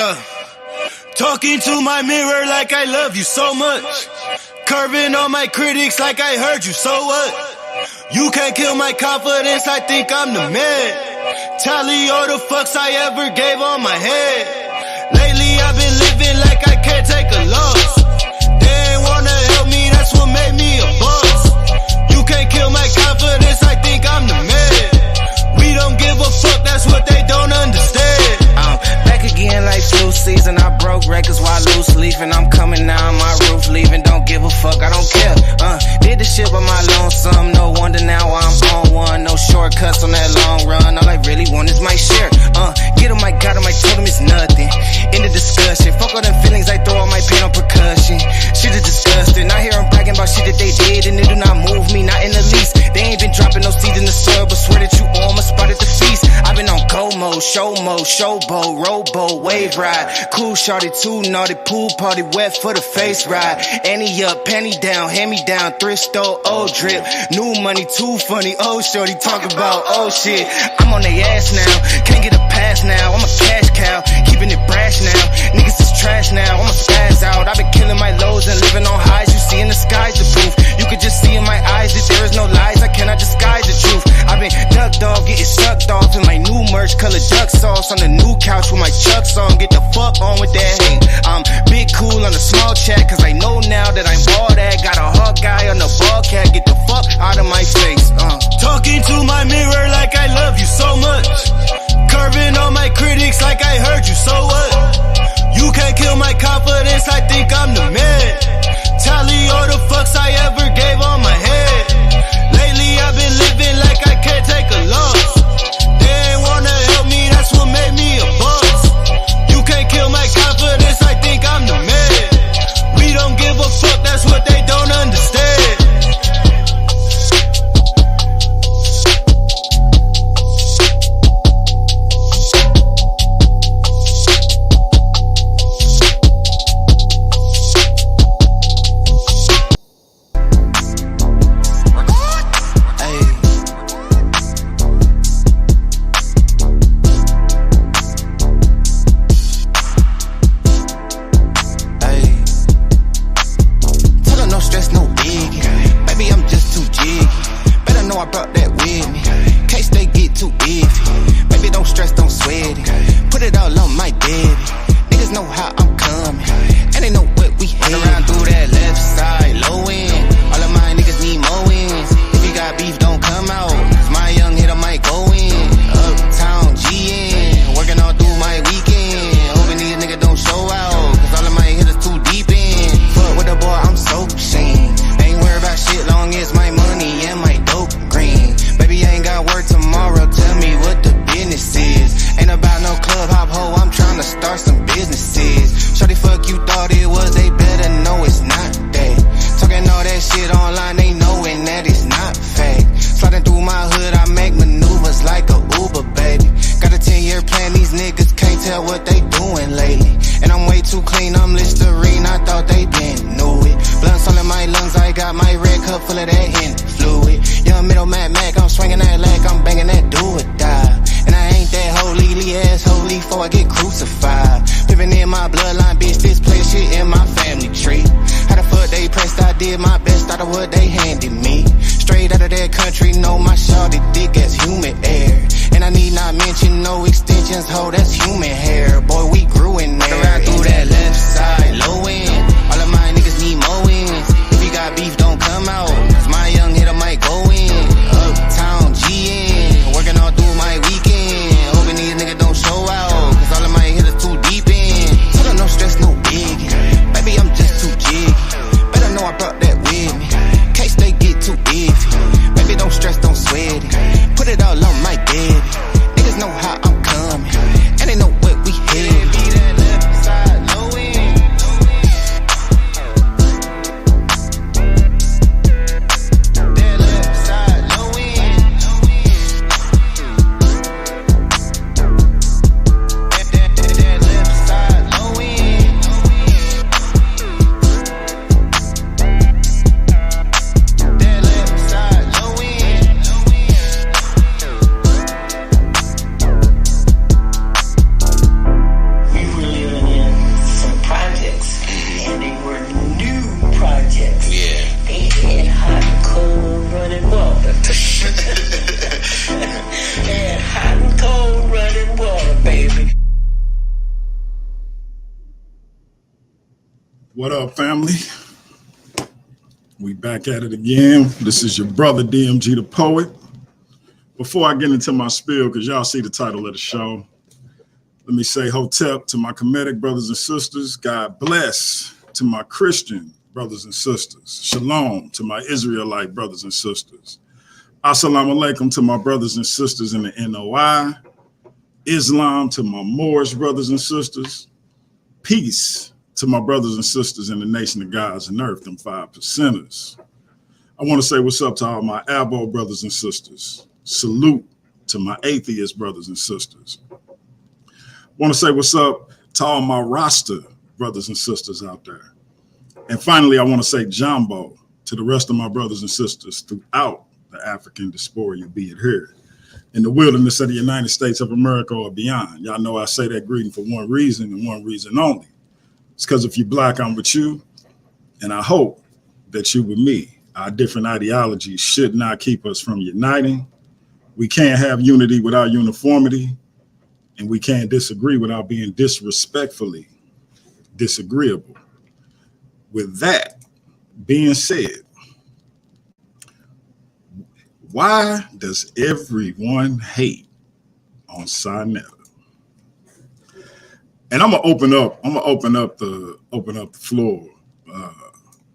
Yeah. Talking to my mirror like I love you so much. Curving on my critics like I heard you, so what? You can't kill my confidence, I think I'm the man. Tally all the fucks I ever gave on my head. Lately I've been living like I can't take a loss. They ain't wanna help me, that's what made me a boss. You can't kill my confidence, I think I'm the man. We don't give a fuck, that's what they don't understand. I'm back again like flu season. I broke records while loose leafing. I'm coming now, my roof leaving. Don't give a fuck, I don't care. Did the shit by my lonesome. No wonder now I'm on one. No shortcuts on that long run. All I really want is my share. Get him, I got him, I told him it's nothing. In the discussion, fuck all them feelings, I throw all my pain on percussion. Shit is disgusting. I hear them bragging about shit that they did, and it do not move me, not in the least. They ain't been dropping no seeds in the soil, but swear that you on my spot at the feast. I've been on go mode, showboat, rowboat, wave ride. Cool shorty, too naughty, pool party, wet for the face ride. Annie up, penny down, hand me down, thrift store, old drip. New money, too funny, old shorty, talk about old shit. I'm on they ass now, can't get a pass now. I'm a cash cow, keeping it brash now. Niggas is trash now, I'ma spaz out. I've been killing my lows and living on highs. You see in the sky's the proof. You could just see in my eyes that there is no lies. I cannot disguise the truth. I've been ducked off, getting sucked off in my new merch, colored duck sauce on the new couch with my Chucks on. Get the fuck on with that hate. I'm big cool on the small chat, cause I know now that I'm all that. Got a hawk guy on the ball cat. Get the fuck out of my face. Talking to my mirror like I love you so much. Curving on my critics like I heard you, so what? You can't kill my confidence, I think I'm the man. Tally all the fucks I ever gave on my head. Lately I've been living like I can't take a loss. They ain't wanna help me, that's what made me a boss. You can't kill my confidence, I think I'm the man. We don't give a fuck, that's what they don't understand. Put it all on my bed. Niggas know how I'm coming. What up, family? We back at it again. This is your brother DMG the Poet. Before I get into my spiel, because y'all see the title of the show, let me say hotep to my Kemetic brothers and sisters. God bless to my Christian brothers and sisters. Shalom to my Israelite brothers and sisters. Assalamu alaikum to my brothers and sisters in the NOI. Islam to my Moorish brothers and sisters. Peace to my brothers and sisters in the nation of God's and earth, them 5%ers. I want to say what's up to all my Abo brothers and sisters. Salute to my atheist brothers and sisters. Want to say what's up to all my Rasta brothers and sisters out there. And finally, I want to say Jumbo to the rest of my brothers and sisters throughout the African diaspora, be it here in the wilderness of the United States of America or beyond. Y'all know I say that greeting for one reason and one reason only. It's because if you're Black, I'm with you, and I hope that you with me. Our different ideologies should not keep us from uniting. We can't have unity without uniformity. And we can't disagree without being disrespectfully disagreeable. With that being said, why does everyone hate on SaNeter? And I'm gonna open up the floor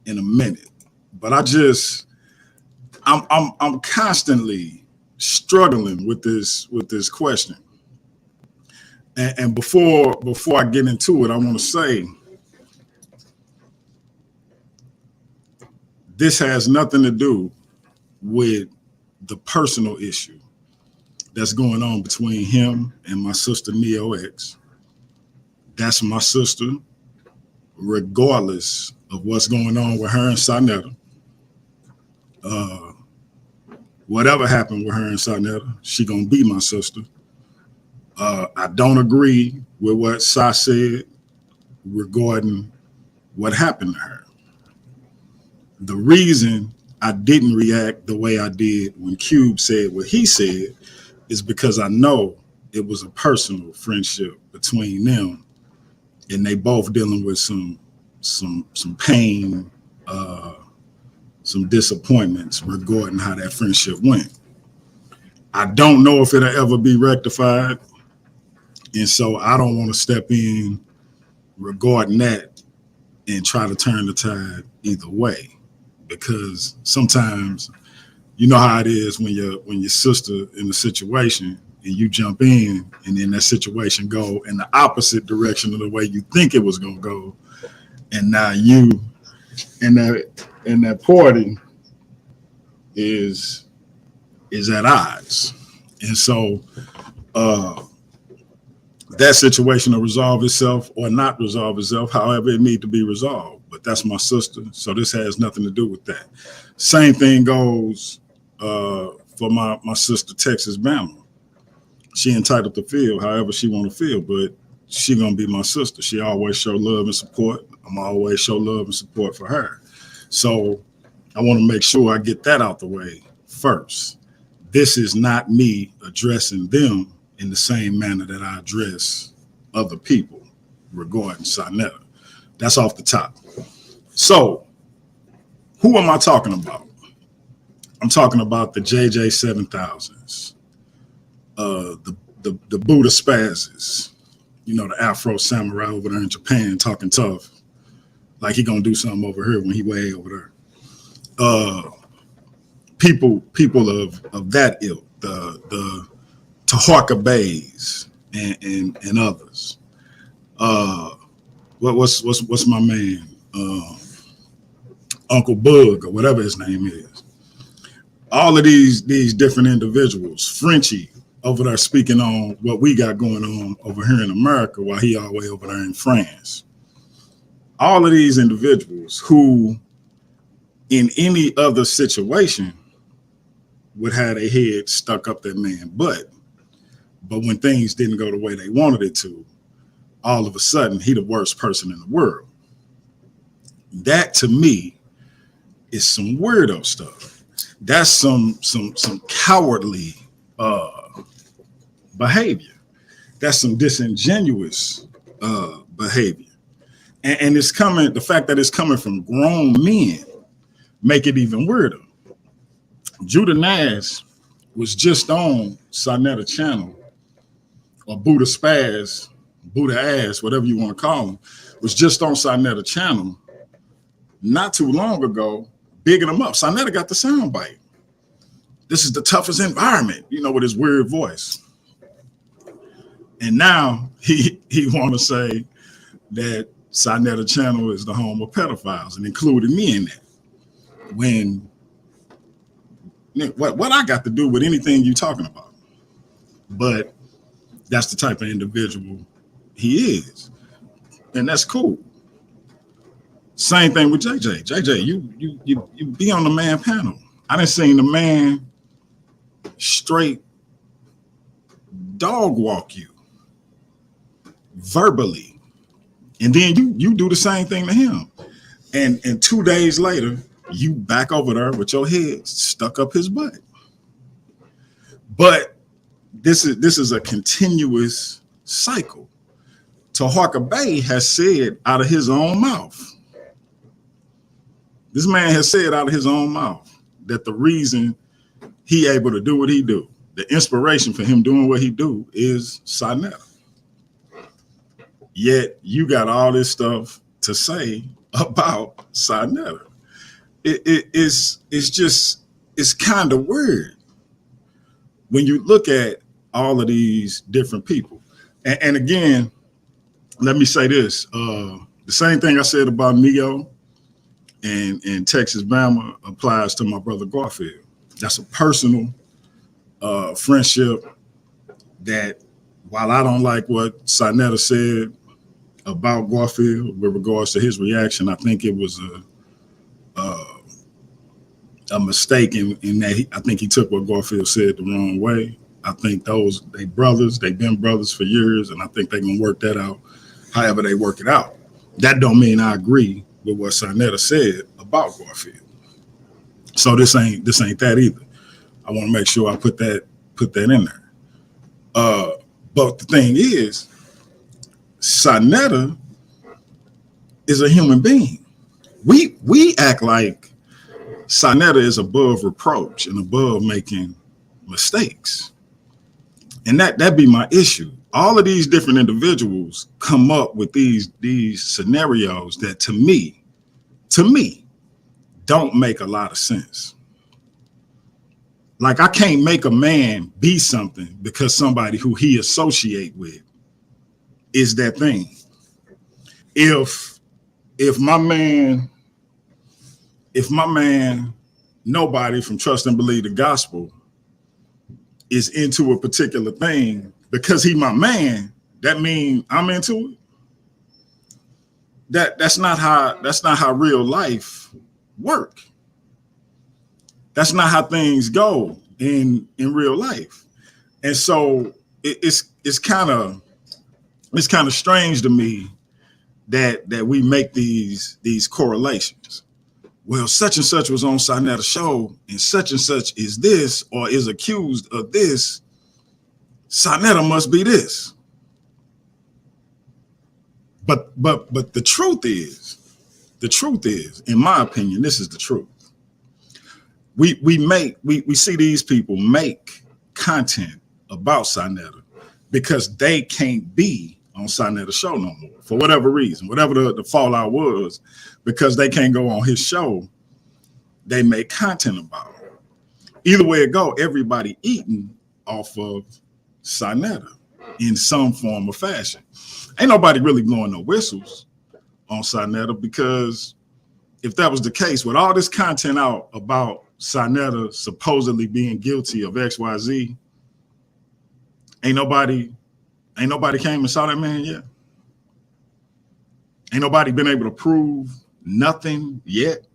in a minute. But I'm constantly struggling with this question. And before I get into it, I want to say this has nothing to do with the personal issue that's going on between him and my sister Neo X. That's my sister, regardless of what's going on with her and SaNeter. Whatever happened with her and SaNeter, she gonna be my sister. I don't agree with what Sa said regarding what happened to her. The reason I didn't react the way I did when Cube said what he said is because I know it was a personal friendship between them, and they both dealing with some pain, some disappointments regarding how that friendship went. I don't know if it'll ever be rectified. And so I don't want to step in regarding that and try to turn the tide either way, because sometimes you know how it is when your sister in the situation and you jump in and then that situation go in the opposite direction of the way you think it was gonna go, and now you and that party is at odds, and so that situation will resolve itself or not resolve itself, however it need to be resolved. But that's my sister, so this has nothing to do with that. Same thing goes for my sister Texas Bama. She entitled to feel however she want to feel, but she gonna be my sister. She always show love and support. I'm always show love and support for her. So I want to make sure I get that out the way first. This is not me addressing them in the same manner that I address other people regarding SaNeter. That's off the top. So who am I talking about? I'm talking about the JJ 7000s, the Buddha Spazzes, you know, the Afro Samurai over there in Japan talking tough, like he gonna do something over here when he way over there. People of that ilk, the Taharka Bays and others. What's my man? Uncle Bug or whatever his name is. All of these different individuals, Frenchie over there speaking on what we got going on over here in America while he all the way over there in France. All of these individuals who in any other situation would have their head stuck up that man's butt. But when things didn't go the way they wanted it to, all of a sudden, he the worst person in the world. That to me is some weirdo stuff. That's some cowardly behavior. That's some disingenuous behavior. And it's coming, the fact that it's coming from grown men make it even weirder. Judah Nash was just on SaNeter channel, or Buddha Spaz, Buddha Ass, whatever you want to call him, was just on SaNeter channel not too long ago, bigging him up. SaNeter got the soundbite. This is the toughest environment, with his weird voice. And now he want to say that SaNeter channel is the home of pedophiles and included me in that. When what I got to do with anything you talking about? But that's the type of individual he is, and that's cool. Same thing with JJ. JJ, you be on the man panel. I done seen the man straight dog walk you verbally, and then you do the same thing to him, and 2 days later you back over there with your head stuck up his butt. But this is a continuous cycle. Taharka Bey has said out of his own mouth, this man has said out of his own mouth that the reason he able to do what he do, the inspiration for him doing what he do, is SaNeter. Yet you got all this stuff to say about SaNeter. It's kind of weird when you look at all of these different people. And again, let me say this: the same thing I said about Neo and Texas Bama applies to my brother Garfield. That's a personal friendship that, while I don't like what SaNeter said about Garfield with regards to his reaction, I think it was a mistake in that I think he took what Garfield said the wrong way. I think they've been brothers for years, and I think they're gonna work that out however they work it out. That don't mean I agree with what SaNeter said about Garfield. So this ain't that either. I want to make sure I put that in there. But the thing is, SaNeter is a human being. We act like SaNeter is above reproach and above making mistakes. And that be my issue. All of these different individuals come up with these scenarios that to me don't make a lot of sense. Like, I can't make a man be something because somebody who he associate with is that thing. If my man, nobody from Trust and Believe the Gospel is into a particular thing, because he my man, that means I'm into it. That's not how real life work. That's not how things go in real life. And so it's kind of strange to me that we make these correlations. Well, such and such was on SaNeter show, and such is this, or is accused of this. SaNeter must be this. But the truth is, in my opinion, this is the truth. We see these people make content about SaNeter because they can't be on SaNeter show no more for whatever reason, whatever the fallout was, because they can't go on his show. They make content about it. Either way it go, everybody eating off of SaNeter in some form or fashion. Ain't nobody really blowing no whistles on SaNeter, because if that was the case, with all this content out about SaNeter supposedly being guilty of XYZ, ain't nobody came and saw that man yet. Ain't nobody been able to prove nothing yet.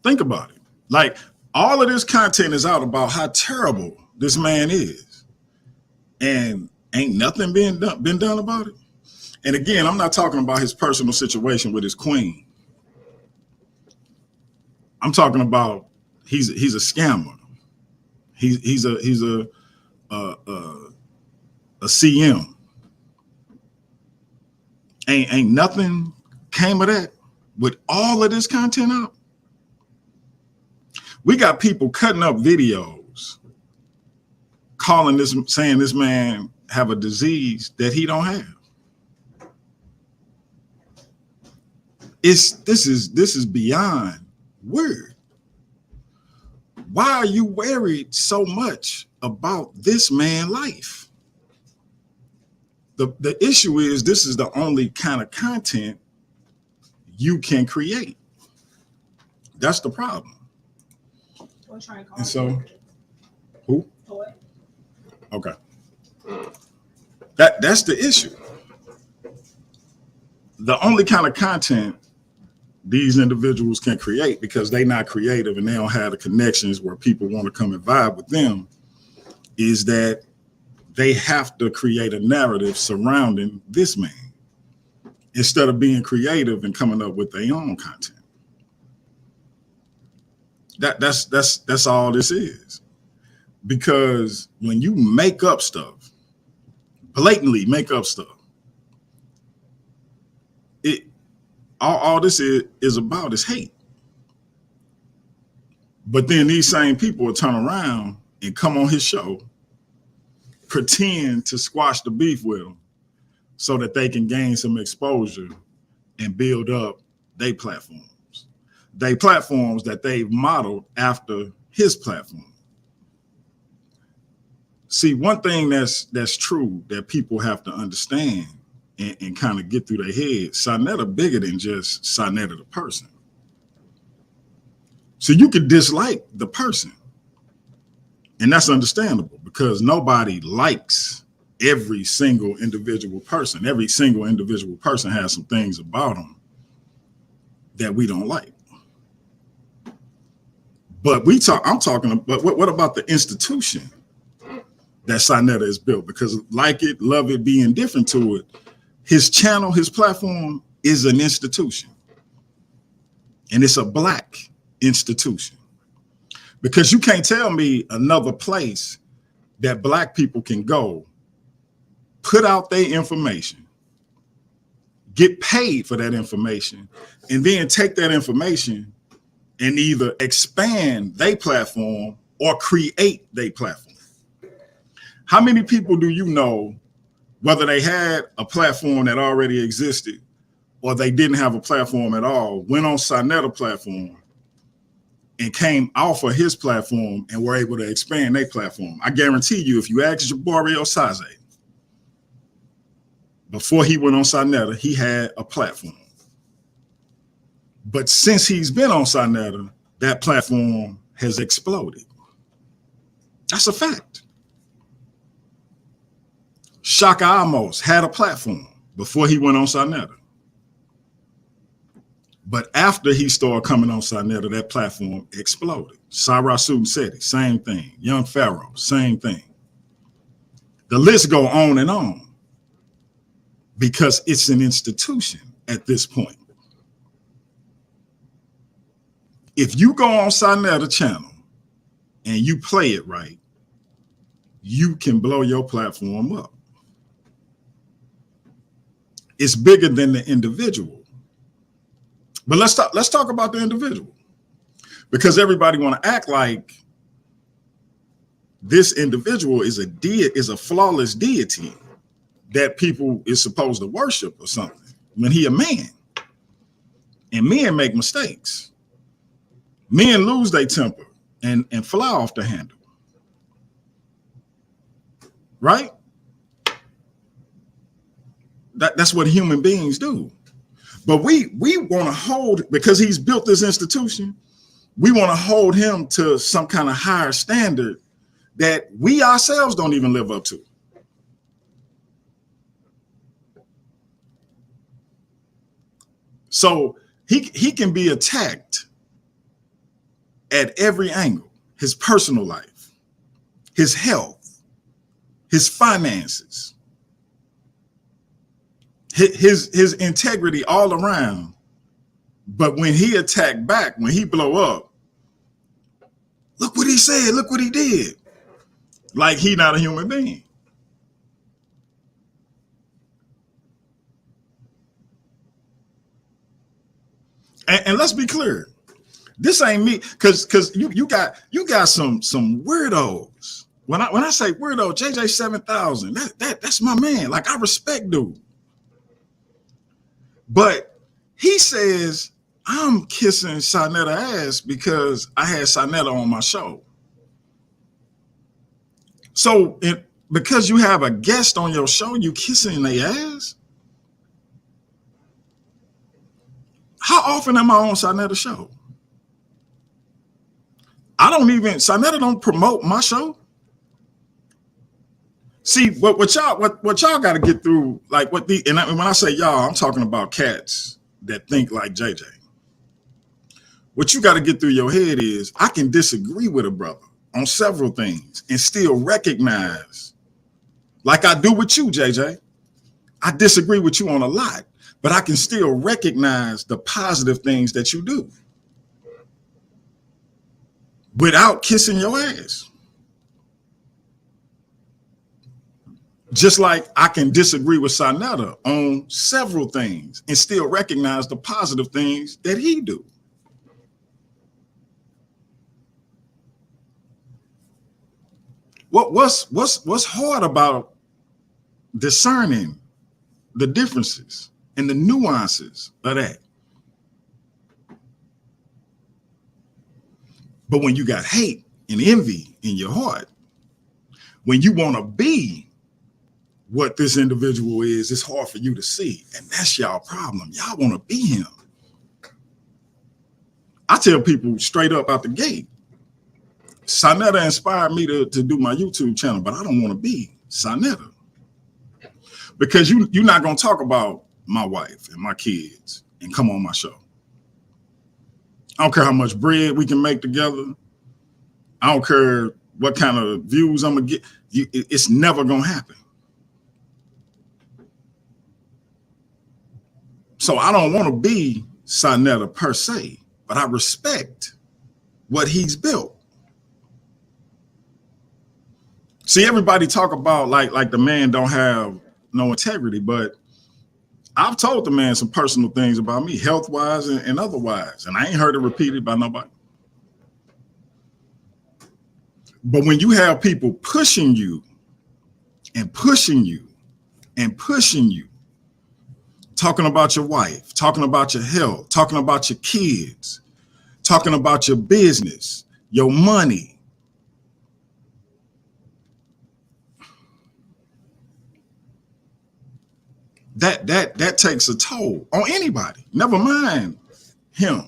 Think about it. Like, all of this content is out about how terrible this man is, and ain't nothing been done about it. And again, I'm not talking about his personal situation with his queen. I'm talking about he's a scammer. He's a CM. Ain't nothing came of that with all of this content out. We got people cutting up videos, saying this man have a disease that he don't have. This is beyond weird. Why are you worried so much about this man's life? The issue is this is the only kind of content you can create. That's the problem. And so, who? Okay. That's the issue. The only kind of content these individuals can create, because they're not creative and they don't have the connections where people want to come and vibe with them, is that they have to create a narrative surrounding this man instead of being creative and coming up with their own content. That's all this is. Because when you make up stuff, blatantly make up stuff, all this is about is hate. But then these same people will turn around and come on his show, pretend to squash the beef with him so that they can gain some exposure and build up their platforms. They platforms that they've modeled after his platform. See, one thing that's true that people have to understand and kind of get through their head, SaNeter bigger than just SaNeter the person. So you could dislike the person. And that's understandable because nobody likes every single individual person. Every single individual person has some things about them that we don't like. But I'm talking about what about the institution that SaNeter is built? Because like it, love it, be indifferent to it, his channel, his platform is an institution. And it's a Black institution. Because you can't tell me another place that Black people can go, put out their information, get paid for that information, and then take that information and either expand their platform or create their platform. How many people do you know, whether they had a platform that already existed or they didn't have a platform at all, went on SaNeter platform and came off of his platform and were able to expand their platform? I guarantee you, if you ask Jabario Saze, before he went on SaNeter, he had a platform. But since he's been on SaNeter, that platform has exploded. That's a fact. Shaka Amos had a platform before he went on SaNeter. But after he started coming on SaNeter, that platform exploded. Cyrus Seti, same thing. Young Pharaoh, same thing. The list go on because it's an institution at this point. If you go on SaNeter channel and you play it right, you can blow your platform up. It's bigger than the individual. But let's talk about the individual, because everybody want to act like this individual is a flawless deity that people is supposed to worship or something, when he a man. And men make mistakes. Men lose their temper and fly off the handle. Right? That's what human beings do. But we want to hold, because he's built this institution, we want to hold him to some kind of higher standard that we ourselves don't even live up to. So he can be attacked at every angle: his personal life, his health, his finances, his integrity all around. But when he attacked back, when he blow up, look what he said, look what he did. Like he not a human being. And let's be clear, this ain't me, because you got some weirdos. When I say weirdo, JJ 7000, that's my man. Like, I respect dude. But he says I'm kissing SaNeter ass because I had SaNeter on my show. So because you have a guest on your show, you kissing their ass? How often am I on SaNeter's show? SaNeter don't promote my show. See, what y'all got to get through, like when I say y'all, I'm talking about cats that think like JJ. What you got to get through your head is, I can disagree with a brother on several things and still recognize, like I do with you, JJ. I disagree with you on a lot, but I can still recognize the positive things that you do without kissing your ass. Just like I can disagree with SaNeter on several things and still recognize the positive things that he do. What's hard about discerning the differences and the nuances of that? But when you got hate and envy in your heart, when you want to be what this individual is, it's hard for you to see. And that's y'all problem. Y'all want to be him. I tell people straight up out the gate, SaNeter inspired me to do my YouTube channel, but I don't want to be SaNeter. Because you're not going to talk about my wife and my kids and come on my show. I don't care how much bread we can make together. I don't care what kind of views I'm going to get. It's never going to happen. So I don't want to be SaNeter per se, but I respect what he's built. See, everybody talk about like the man don't have no integrity, but I've told the man some personal things about me, health-wise and otherwise, and I ain't heard it repeated by nobody. But when you have people pushing you and pushing you and pushing you, talking about your wife, talking about your health, talking about your kids, talking about your business, your money, that takes a toll on anybody, never mind him.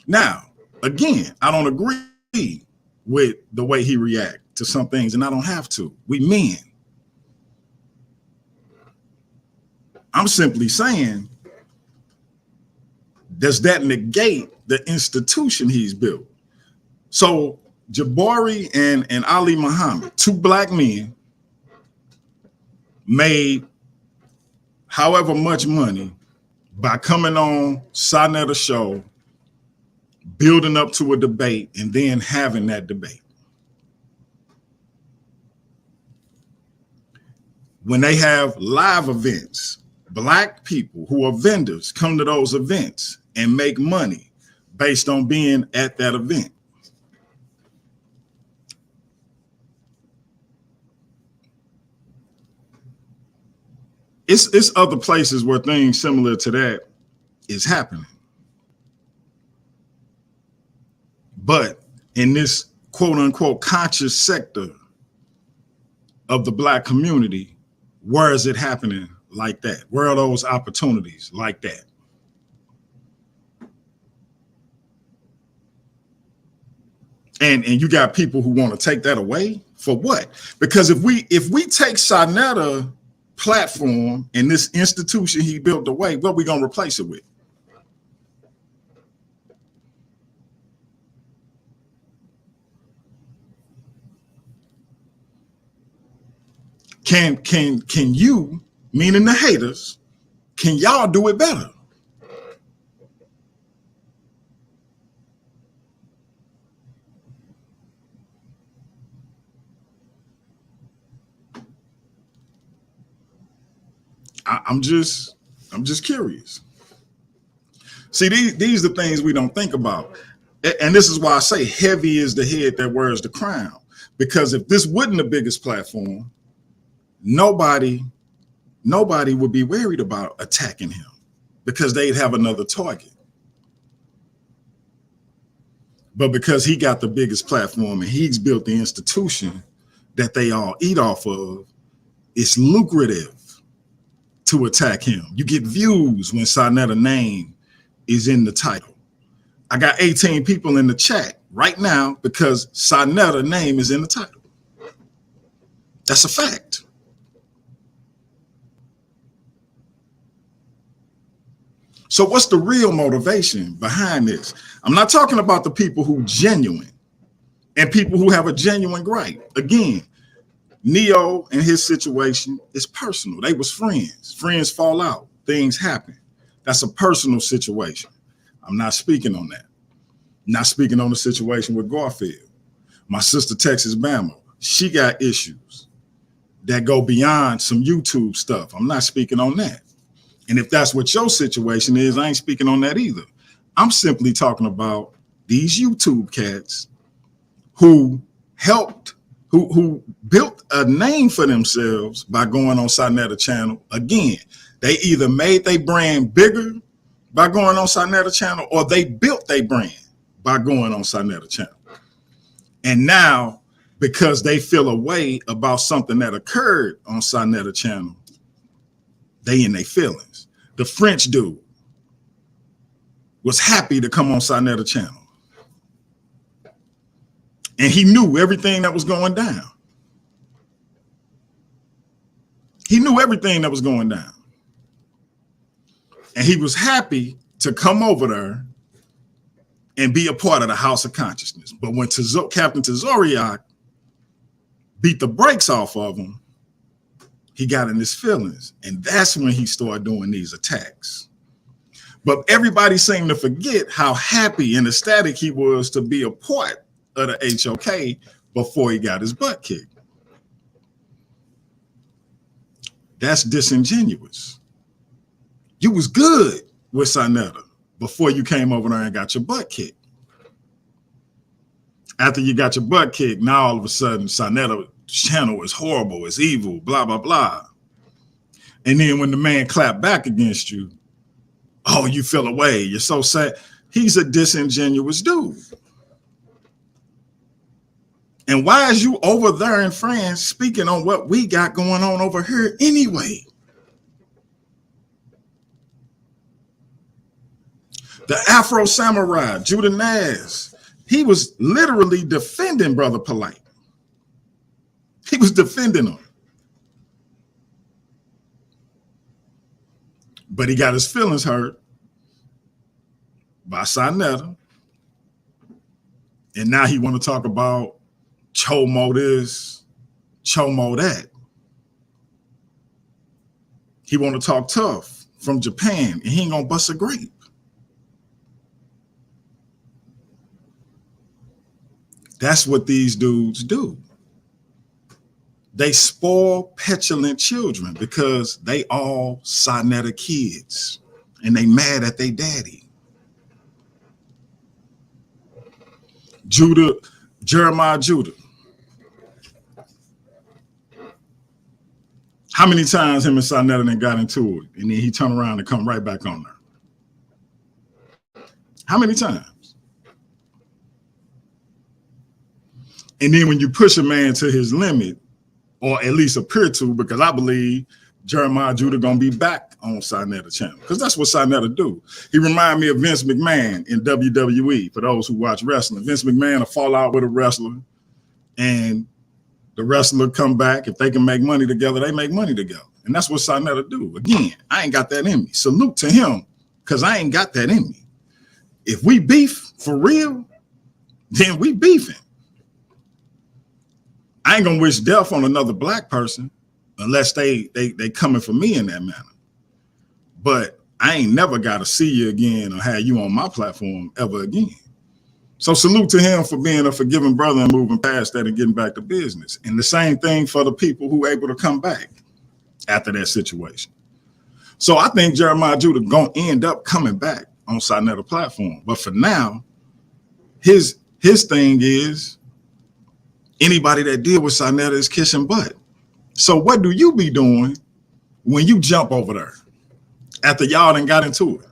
Now, again, I don't agree with the way he reacts to some things, and I don't have to. We men. I'm simply saying, does that negate the institution he's built? So Jabari and Ali Muhammad, two black men, made however much money by coming on SaNeter's show, building up to a debate, and then having that debate. When they have live events, black people who are vendors come to those events and make money based on being at that event. It's other places where things similar to that is happening. But in this quote unquote conscious sector of the black community, where is it happening like that? Where are those opportunities like that? And you got people who want to take that away for what? Because if we take SaNeter platform and this institution he built away, what are we gonna replace it with? Can you, meaning the haters, can y'all do it better? I'm just curious. See, these are things we don't think about. And this is why I say heavy is the head that wears the crown. Because if this wasn't the biggest platform, nobody would be worried about attacking him because they'd have another target. But because he got the biggest platform and he's built the institution that they all eat off of, it's lucrative to attack him. You get views when SaNeter name is in the title. I got 18 people in the chat right now because SaNeter name is in the title. That's a fact. So what's the real motivation behind this? I'm not talking about the people who genuine and people who have a genuine gripe. Again, Neo and his situation is personal. They was friends. Friends fall out. Things happen. That's a personal situation. I'm not speaking on that. I'm not speaking on the situation with Garfield. My sister, Texas Bama, she got issues that go beyond some YouTube stuff. I'm not speaking on that. And if that's what your situation is, I ain't speaking on that either. I'm simply talking about these YouTube cats who helped, who built a name for themselves by going on SaNeter channel. Again, they either made their brand bigger by going on SaNeter channel or they built their brand by going on SaNeter channel. And now, because they feel a way about something that occurred on SaNeter channel, they in their feelings. The French dude was happy to come on SaNeter channel. And he knew everything that was going down. He knew everything that was going down. And he was happy to come over there and be a part of the House of Consciousness. But when Captain Tazoriak beat the brakes off of him, he got in his feelings. And that's when he started doing these attacks. But everybody seemed to forget how happy and ecstatic he was to be a part of the HOK before he got his butt kicked. That's disingenuous. You was good with SaNeter before you came over there and got your butt kicked. After you got your butt kicked, now all of a sudden SaNeter channel is horrible, it's evil, blah, blah, blah. And then when the man clapped back against you, oh, you feel away, you're so sad. He's a disingenuous dude. And why is you over there in France speaking on what we got going on over here anyway? The Afro Samurai, Judah Naz, he was literally defending Brother Polite. He was defending him. But he got his feelings hurt by SaNeter. And now he want to talk about Chomo this, Chomo that. He want to talk tough from Japan, and he ain't gonna bust a grape. That's what these dudes do. They spoil petulant children because they all SaNeter kids and they mad at their daddy. Jeremiah Judah. How many times him and SaNeter then got into it and then he turned around and come right back on there? How many times? And then when you push a man to his limit, or at least appear to, because I believe Jeremiah Judah gonna be back on SaNeter channel, because that's what SaNeter do. He remind me of Vince McMahon in WWE, for those who watch wrestling. Vince McMahon will fall out with a wrestler, and the wrestler come back. If they can make money together, they make money together. And that's what SaNeter do. Again, I ain't got that in me. Salute to him, because I ain't got that in me. If we beef for real, then we beefing. I ain't gonna wish death on another black person unless they coming for me in that manner. But I ain't never gotta see you again or have you on my platform ever again. So salute to him for being a forgiving brother and moving past that and getting back to business. And the same thing for the people who were able to come back after that situation. So I think Jeremiah Judah gonna end up coming back on SaNeter platform. But for now, his thing is anybody that deal with SaNeter is kissing butt. So what do you be doing when you jump over there after y'all done got into it?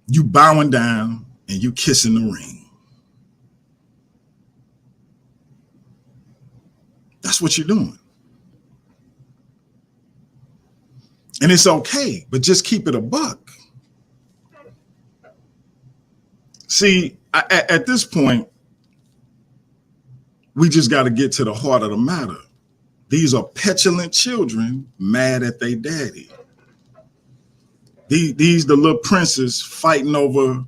You bowing down and you kissing the ring. That's what you're doing. And it's okay, but just keep it a buck. See, at this point, we just got to get to the heart of the matter. These are petulant children mad at their daddy. These the little princes fighting over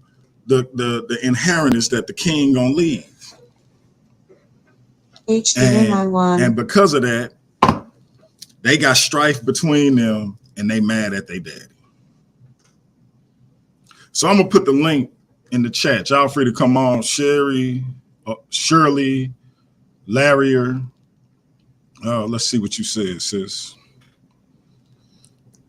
the inheritance that the king gonna leave. And because of that, they got strife between them and they mad at their daddy. So I'm gonna put the link in the chat. Y'all free to come on. Shirley, Larrier. Let's see what you said, sis.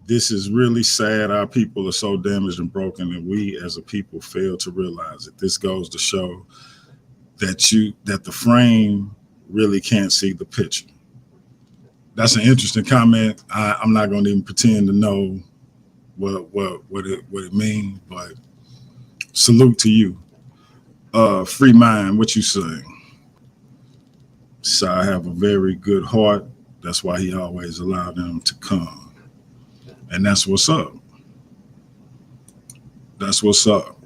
This is really sad. Our people are so damaged and broken, and we as a people fail to realize it. This goes to show that the frame really can't see the picture. That's an interesting comment. I'm not going to even pretend to know what it means, but salute to you. Free mind, what you saying? So I have a very good heart. That's why he always allowed them to come. And that's what's up. That's what's up.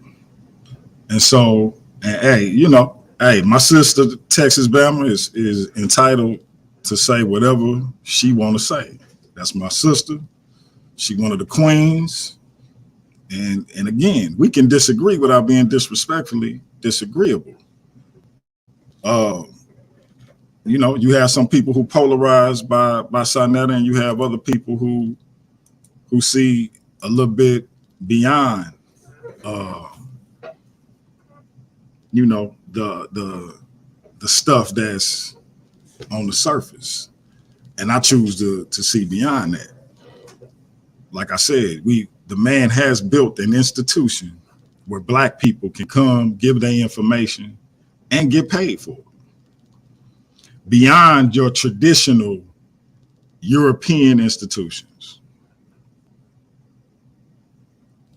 And so, hey, my sister, Texas Bama, is entitled to say whatever she want to say. That's my sister. She one of the queens. And again, we can disagree without being disrespectfully disagreeable. You have some people who polarize by SaNeter, and you have other people who see a little bit beyond, the stuff that's on the surface. And I choose to see beyond that. Like I said, the man has built an institution where Black people can come, give their information, and get paid for it. Beyond your traditional European institutions.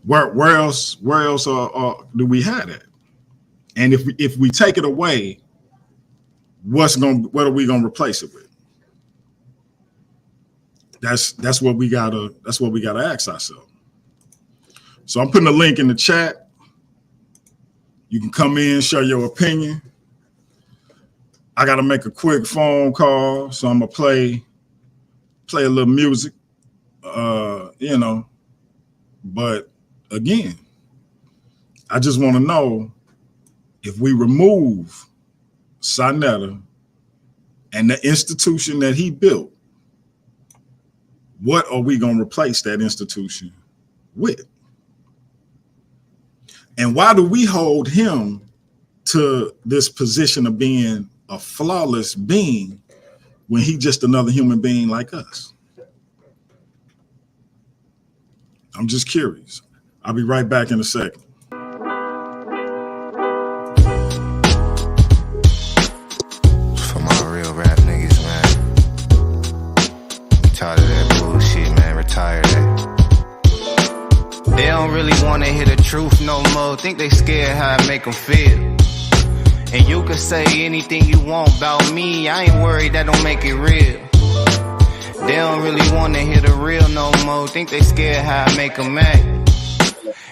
Where else do we have that? And if we take it away, what are we gonna replace it with? That's what we gotta ask ourselves. So I'm putting a link in the chat. You can come in, share your opinion. I gotta make a quick phone call, so I'm gonna play a little music, But again, I just want to know, if we remove SaNeter and the institution that he built, what are we going to replace that institution with? And why do we hold him to this position of being a flawless being when he's just another human being like us? I'm just curious. I'll be right back in a second. For my real rap niggas, man. Tired of that bullshit, man. Retire that. They don't really want to hear the truth no more. Think they scared how I make them feel. And you can say anything you want about me. I ain't worried, that don't make it real. They don't really want to hear the real no more. Think they scared how I make them act.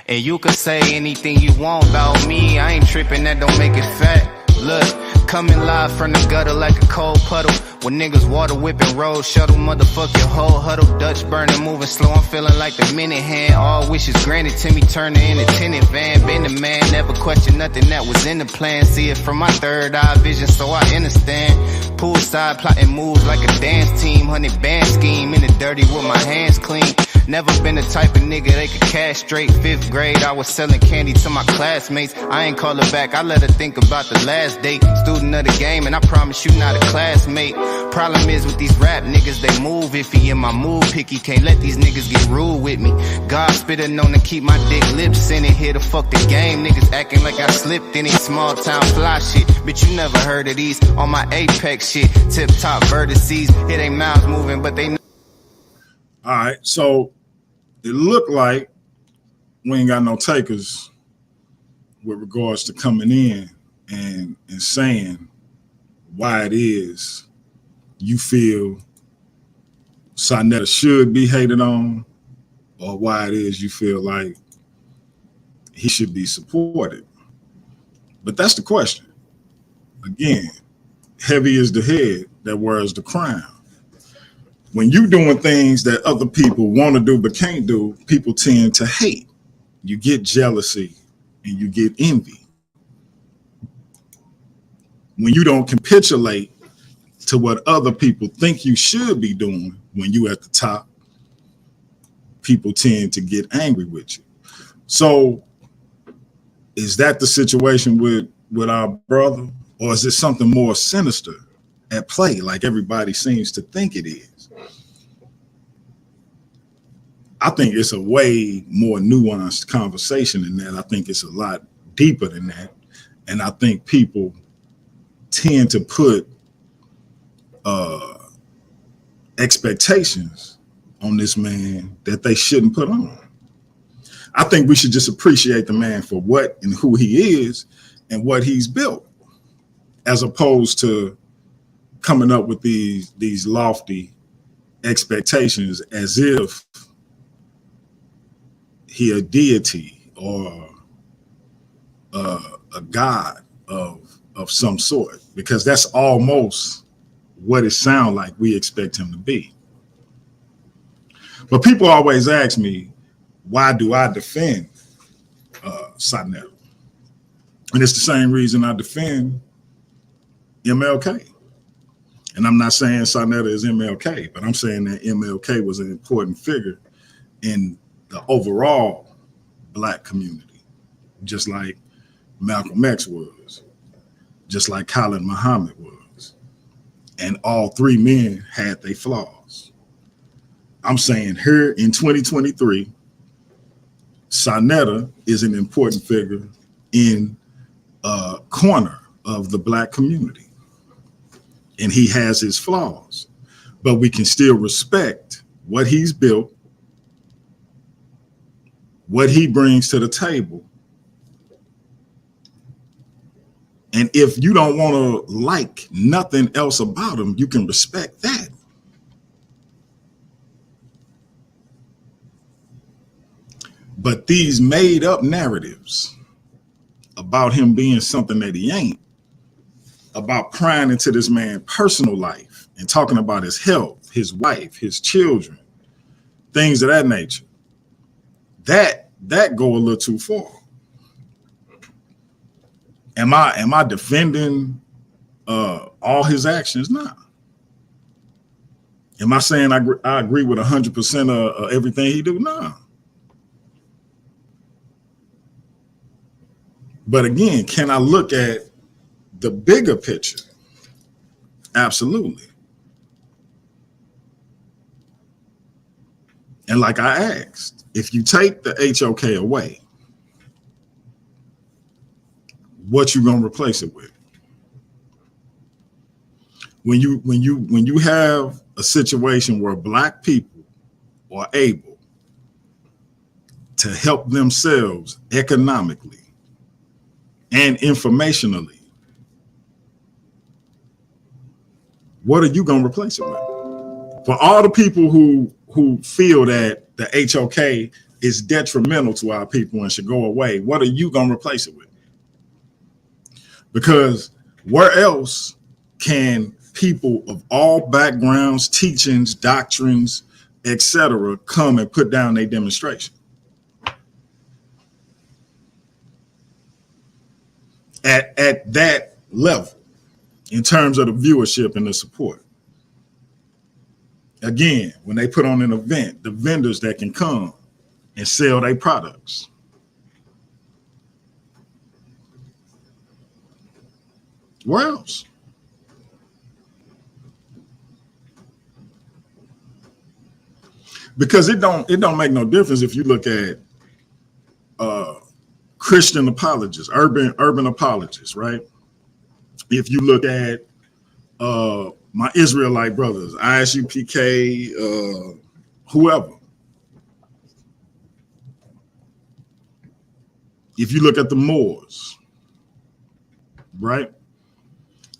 And you can say anything you want about me. I ain't tripping, that don't make it fact. Look, coming live from the gutter like a cold puddle. When niggas water whipping, road shuttle, motherfucking whole huddle. Dutch burning, moving slow, I'm feeling like the minute hand. All wishes granted to me, turning in a tenant van. Been the man, never question nothing that was in the plan. See it from my third eye vision, so I understand. Poolside plotting moves like a dance team. 100 band scheme, in the dirty with my hands clean. Never been the type of nigga they could castrate. 5th grade, I was selling candy to my classmates. I ain't call her back, I let her think about the last date. Student of the game, and I promise you not a classmate. Problem is with these rap niggas, they move iffy. In my mood picky, can't let these niggas get rude with me. God spittin' known to keep my dick lips in it. Here to fuck the game, niggas acting like I slipped in it. Small town fly shit, bitch, you never heard of these. On my apex shit, tip top vertices. It ain't mouths moving, but they know. All right, so it looked like we ain't got no takers with regards to coming in and saying why it is you feel SaNeter should be hated on, or why it is you feel like he should be supported. But that's the question. Again, heavy is the head that wears the crown. When you doing things that other people want to do but can't do, people tend to hate. You get jealousy and you get envy. When you don't capitulate to what other people think you should be doing when you at the top, people tend to get angry with you. So is that the situation with our brother, or is it something more sinister at play like everybody seems to think it is? I think it's a way more nuanced conversation than that. I think it's a lot deeper than that. And I think people tend to put expectations on this man that they shouldn't put on. I think we should just appreciate the man for what and who he is and what he's built, as opposed to coming up with these lofty expectations as if he a deity or a god of some sort, because that's almost what it sounds like we expect him to be. But people always ask me, why do I defend SaNeter? And it's the same reason I defend MLK. And I'm not saying SaNeter is MLK, but I'm saying that MLK was an important figure in the overall Black community, just like Malcolm X was, just like Khalid Muhammad was. And all three men had their flaws. I'm saying here in 2023, SaNeter is an important figure in a corner of the Black community. And he has his flaws, but we can still respect what he's built, what he brings to the table. And if you don't want to like nothing else about him, you can respect that. But these made up narratives about him being something that he ain't, about prying into this man's personal life and talking about his health, his wife, his children, things of that nature, that go a little too far. Am I defending all his actions? No. Am I saying I agree with 100% of everything he do? No. But again, can I look at the bigger picture? Absolutely. And like I asked, if you take the HOK away, what you gonna replace it with? When you have a situation where Black people are able to help themselves economically and informationally, what are you gonna replace it with? For all the people who feel that the HOK is detrimental to our people and should go away, what are you gonna replace it with? Because where else can people of all backgrounds, teachings, doctrines, etc., come and put down their demonstration? At that level, in terms of the viewership and the support. Again, when they put on an event, the vendors that can come and sell their products. Where else? because it don't make no difference if you look at Christian apologists, urban apologists, right? If you look at my Israelite brothers, ISUPK, whoever. If you look at the Moors, right?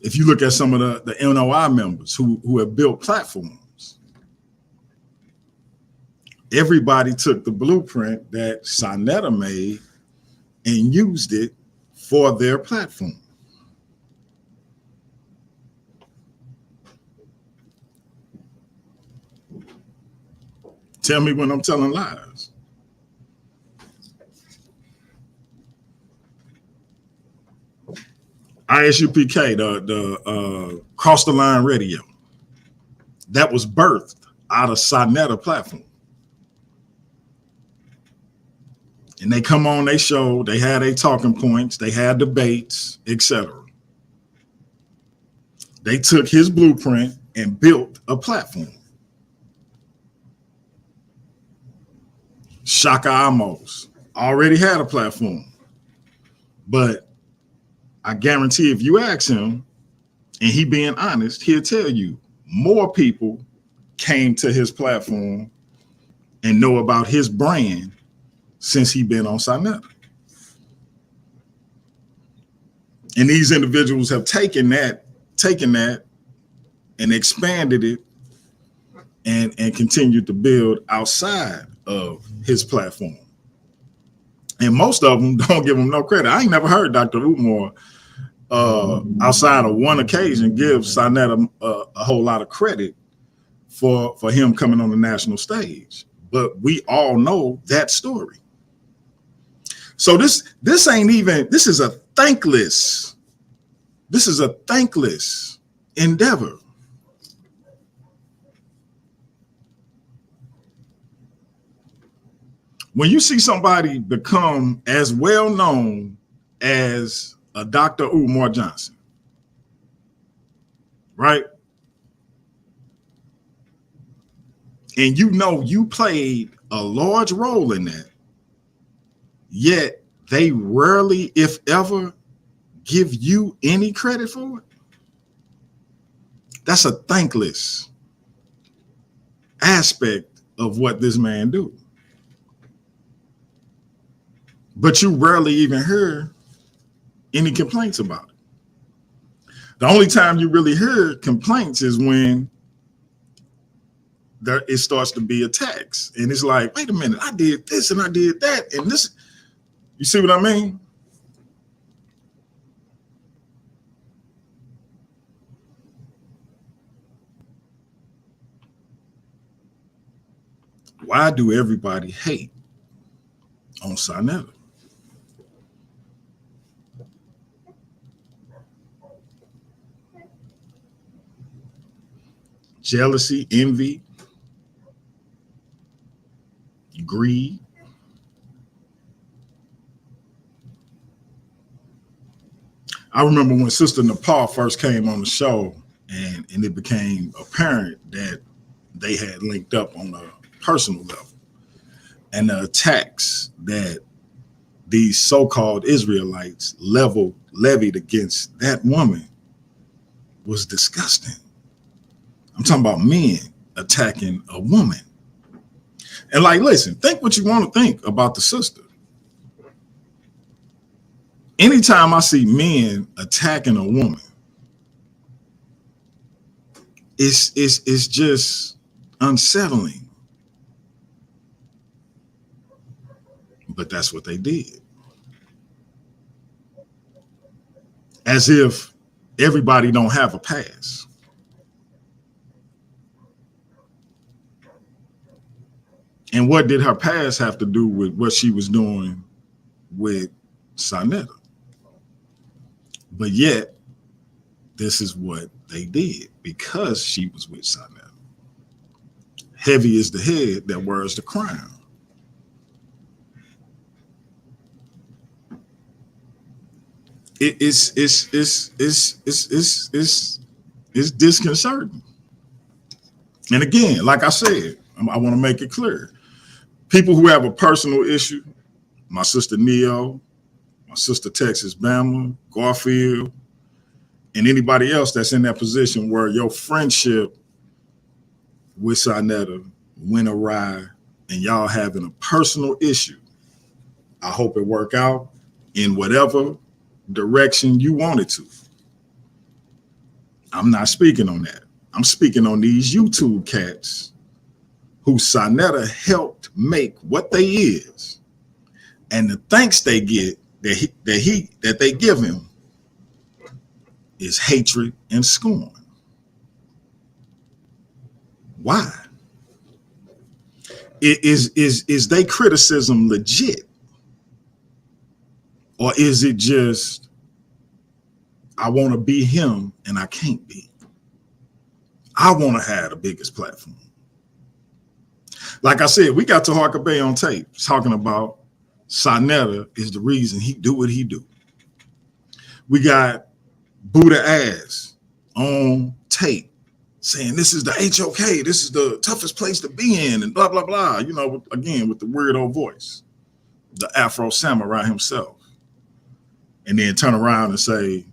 If you look at some of the NOI members who have built platforms, everybody took the blueprint that SaNeter made and used it for their platform. Tell me when I'm telling lies. ISUPK, the Cross the Line Radio, that was birthed out of SaNeter platform. And they come on, they show, they had their talking points, they had debates, etc. They took his blueprint and built a platform. Shaka Amos already had a platform, but I guarantee if you ask him, and he being honest, he'll tell you more people came to his platform and know about his brand since he been on SaNeter. And these individuals have taken that and expanded it and continued to build outside of his platform. And most of them don't give him no credit. I ain't never heard Dr. Umar outside of one occasion give SaNeter a whole lot of credit for him coming on the national stage. But we all know that story. So this is a thankless endeavor. When you see somebody become as well known as a Dr. Umar Johnson, right? And you know you played a large role in that, yet they rarely, if ever, give you any credit for it. That's a thankless aspect of what this man do. But you rarely even hear any complaints about it. The only time you really hear complaints is when it starts to be attacks. And it's like, wait a minute, I did this and I did that. And this, you see what I mean? Why do everybody hate on SaNeter? Jealousy, envy, greed. I remember when Sister Nepal first came on the show and it became apparent that they had linked up on a personal level. And the attacks that these so-called Israelites levied against that woman was disgusting. I'm talking about men attacking a woman. And like, listen, think what you want to think about the sister. Anytime I see men attacking a woman, it's just unsettling. But that's what they did. As if everybody don't have a past. And what did her past have to do with what she was doing with SaNeter? But yet, this is what they did because she was with SaNeter. Heavy is the head that wears the crown. It's disconcerting. And again, like I said, I want to make it clear. People who have a personal issue, my sister Neo, my sister Texas Bama, Garfield, and anybody else that's in that position where your friendship with SaNeter went awry and y'all having a personal issue, I hope it work out in whatever direction you want it to. I'm not speaking on that. I'm speaking on these YouTube cats who SaNeter helped make what they is, and the thanks they get that they give him is hatred and scorn. Why? Is they criticism legit? Or is it just, I want to be him and I can't be? I want to have the biggest platform. Like I said, we got to Harker Bay on tape talking about SaNeter is the reason he do what he do. We got Buddha Ass on tape saying this is the HOK, this is the toughest place to be in, and blah, blah, blah. You know, again, with the weirdo voice, the Afro Samurai himself. And then turn around and say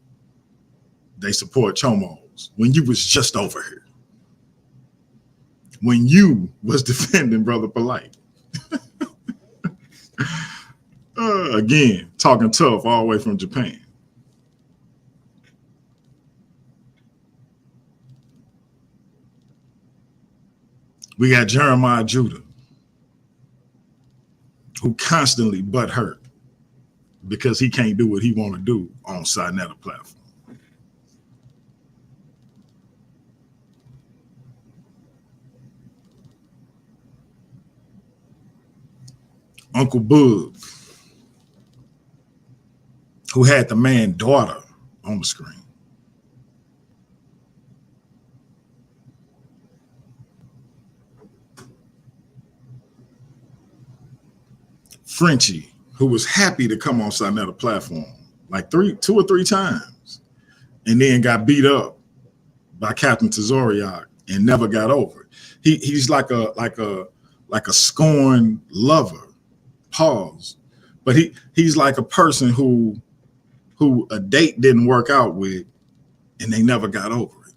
they support Chomos when you was just over here. When you was defending Brother Polite. Again, talking tough all the way from Japan. We got Jeremiah Judah, who constantly butt hurt because he can't do what he want to do on SaNeter platform. Uncle Bug, who had the man daughter on the screen. Frenchie, who was happy to come on SaNeter platform like 2 or 3 times, and then got beat up by Captain Tazoriak and never got over it. He's like a scorned lover. Pause. But he's like a person who a date didn't work out with and they never got over it.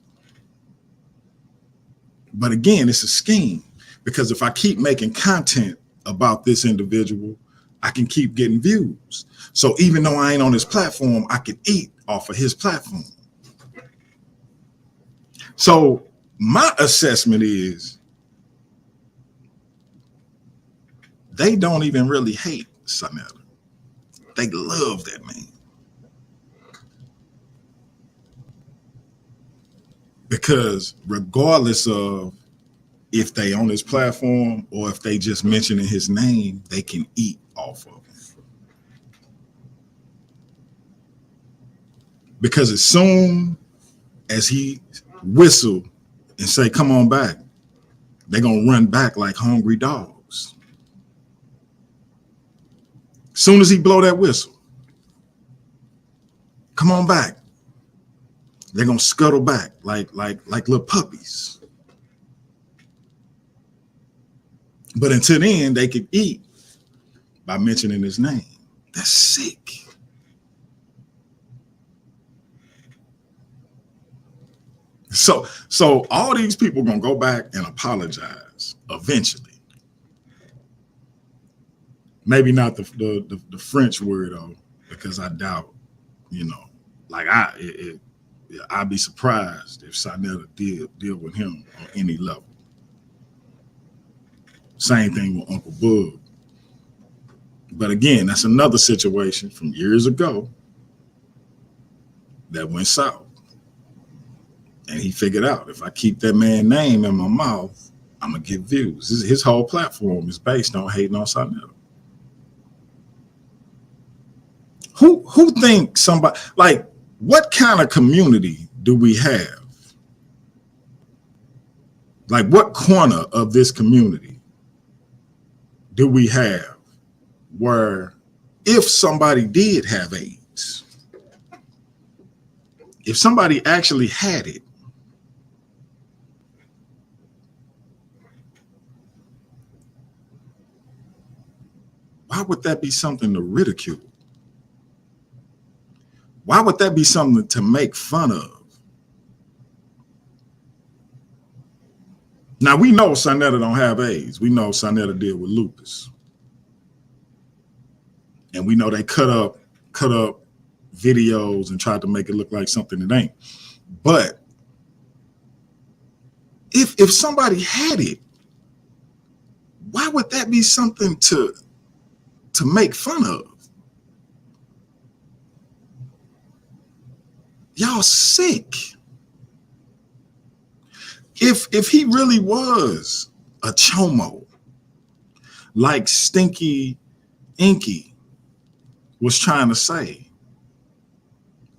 But again, it's a scheme, because if I keep making content about this individual, I can keep getting views. So even though I ain't on his platform, I can eat off of his platform. So my assessment is they don't even really hate SaNeter. They love that man. Because regardless of if they on his platform or if they just mentioning his name, they can eat off of him. Because as soon as he whistle and say, come on back, they're going to run back like hungry dogs. Soon as he blow that whistle, come on back, they're going to scuttle back like little puppies. But until then, they could eat by mentioning his name. That's sick. So all these people gonna go back and apologize eventually. Maybe not the French word though, because I doubt, like I'd be surprised if SaNeter did deal with him on any level. Same thing with Uncle Bug. But again, that's another situation from years ago that went south. And he figured out, if I keep that man's name in my mouth, I'm going to get views. His whole platform is based on hating on SaNeter. Who thinks somebody, like, what kind of community do we have? Like, what corner of this community do we have where if somebody did have AIDS, if somebody actually had it, why would that be something to ridicule? Why would that be something to make fun of? Now, we know SaNeter don't have AIDS. We know SaNeter deal with lupus. And we know they cut up videos and tried to make it look like something it ain't. But if somebody had it, why would that be something to make fun of? Y'all sick. If he really was a chomo, like Stinky Inky was trying to say,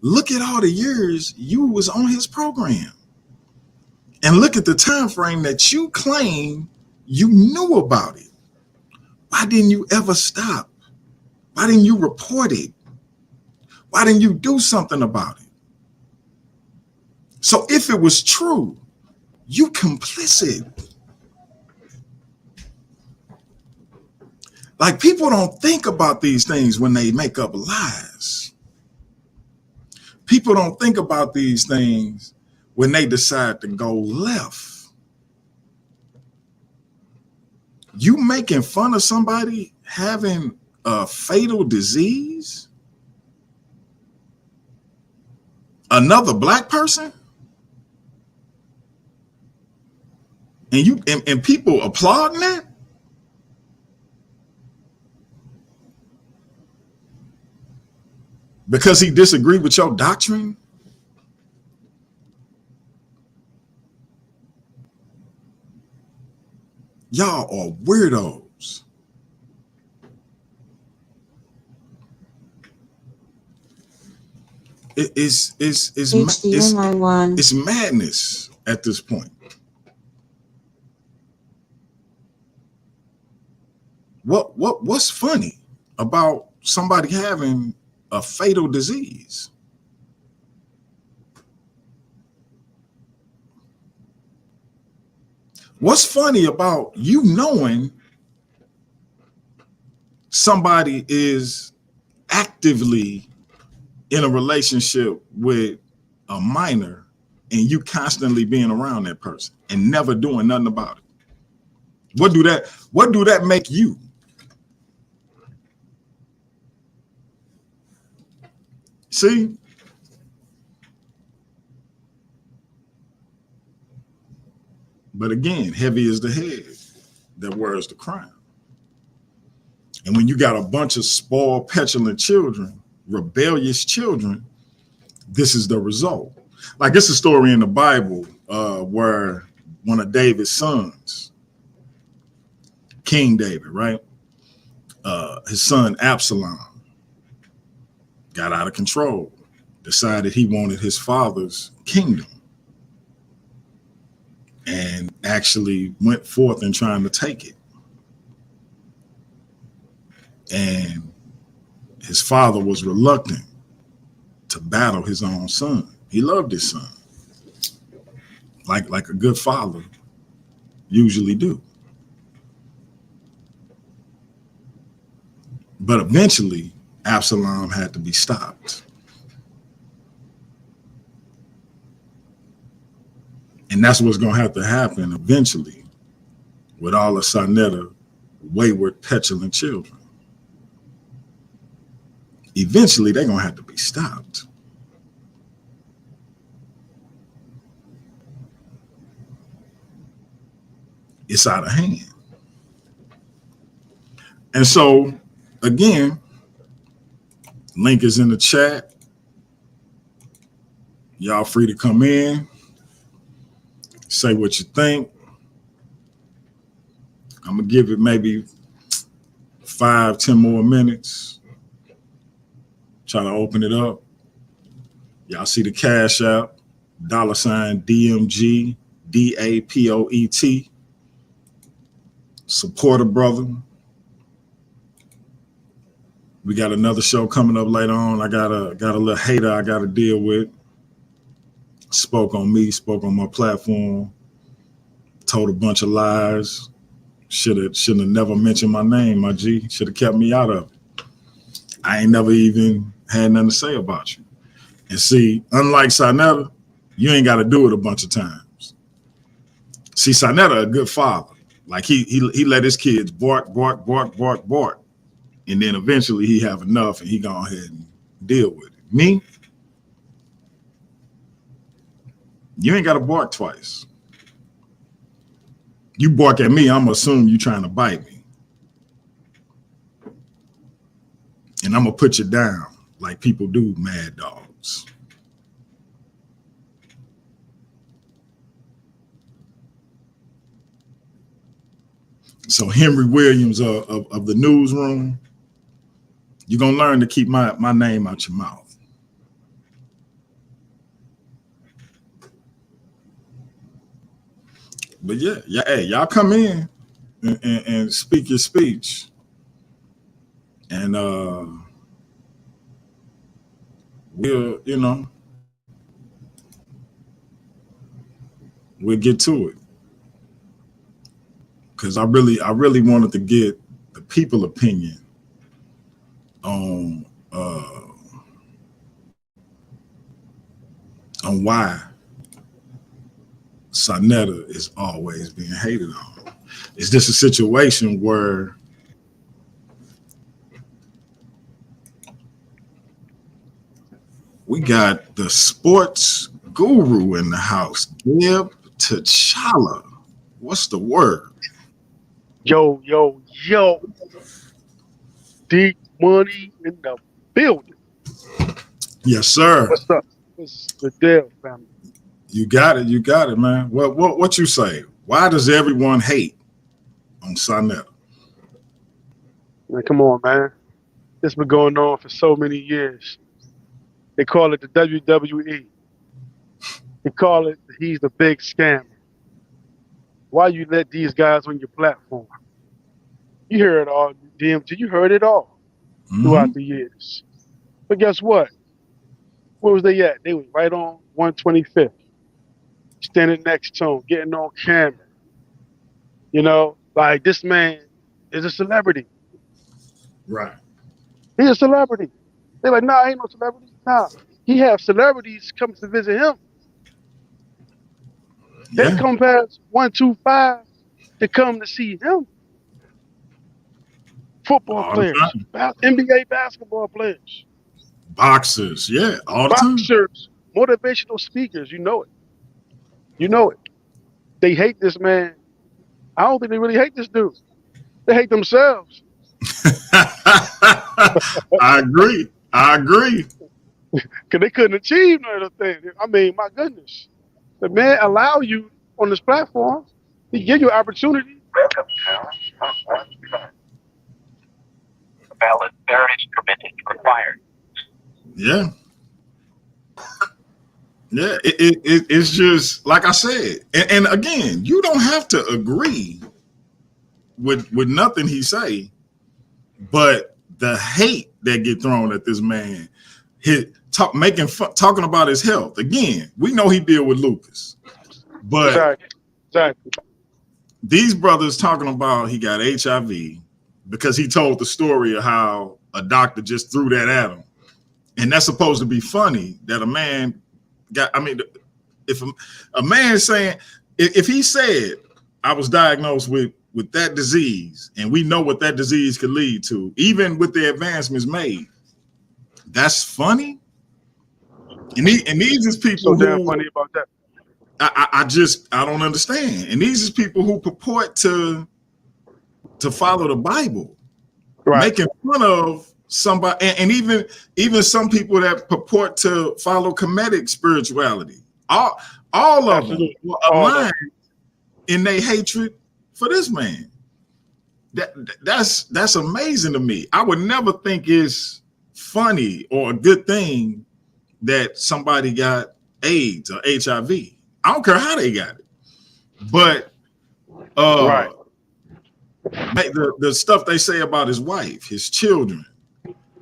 look at all the years you was on his program. And look at the time frame that you claim you knew about it. Why didn't you ever stop? Why didn't you report it? Why didn't you do something about it? So if it was true, you complicit. Like, people don't think about these things when they make up lies. People don't think about these things when they decide to go left. You making fun of somebody having a fatal disease? Another black person? And people applauding that? Because he disagreed with your doctrine? Y'all are weirdos. It's madness at this point. What's funny about somebody having a fatal disease? What's funny about you knowing somebody is actively in a relationship with a minor and you constantly being around that person and never doing nothing about it? What do that make you? See? But again, heavy is the head that wears the crown. And when you got a bunch of spoiled, petulant children, rebellious children, this is the result. Like, it's a story in the Bible where one of David's sons, King David, right? His son Absalom got out of control, decided he wanted his father's kingdom, and actually went forth in trying to take it. And his father was reluctant to battle his own son. He loved his son, like a good father usually do. But eventually, Absalom had to be stopped. And that's what's going to have to happen eventually with all of SaNeter wayward, petulant children. Eventually, they're going to have to be stopped. It's out of hand. And so, again, link is in the chat. Y'all free to come in, say what you think. I'm going to give it maybe 5-10 more minutes. Try to open it up. Y'all see the Cash App, $DMG, DAPOET. Support a brother. We got another show coming up later on. I got a little hater I got to deal with. Spoke on me, spoke on my platform, told a bunch of lies, Shouldn't have never mentioned my name, my G. Should have kept me out of it. I ain't never even had nothing to say about you. And see, unlike SaNeter, you ain't got to do it a bunch of times. See, SaNeter a good father. Like he let his kids bark, and then eventually he have enough and he go ahead and deal with it. Me, you ain't got to bark twice. You bark at me, I'm gonna assume you trying to bite me. And I'm gonna put you down like people do mad dogs. So Henry Williams of the newsroom, you're gonna learn to keep my name out your mouth. But yeah, hey, y'all come in and speak your speech. And we'll get to it. Because I really wanted to get the people opinion on why SaNeter is always being hated on. Is this a situation where we got the sports guru in the house, Gib T'Challa? What's the word? Yo. Deep money in the building. Yes, sir. What's up? What's the deal, family? You got it, man. What you say? Why does everyone hate on SaNeter? Man, come on, man. This been going on for so many years. They call it the WWE. They call it he's the big scammer. Why you let these guys on your platform? You hear it all, DMG. You heard it all throughout the years. But guess what? Where was they at? They was right on 125th, standing next to him, getting on camera. You know, like this man is a celebrity. Right. He's a celebrity. They're like, nah, I ain't no celebrity. Nah, he have celebrities come to visit him. Yeah. They come past 125 to come to see him. Football All players, NBA basketball players, boxers, yeah, all the time. Boxers, motivational speakers, you know it. You know it. They hate this man. I don't think they really hate this dude. They hate themselves. I agree. Because they couldn't achieve none of the things. I mean, my goodness. The man allow you on this platform. He give you opportunity. Valid marriage permitted required. Yeah. Yeah, it's just like I said, and again, you don't have to agree with nothing he say, but the hate that get thrown at this man, talking about his health. Again, we know he deal with lupus, but Exactly. These brothers talking about he got HIV because he told the story of how a doctor just threw that at him, and that's supposed to be funny that a man got. I mean, if a man saying if he said I was diagnosed with that disease, and we know what that disease could lead to, even with the advancements made, that's funny. And these is people so damn funny about that. I don't understand. And these is people who purport to follow the Bible, right, making fun of somebody, and even some people that purport to follow Kemetic spirituality. All of them align in their hatred for this man. That's amazing to me. I would never think it's funny or a good thing that somebody got AIDS or HIV. I don't care how they got it, but right. The stuff they say about his wife, his children.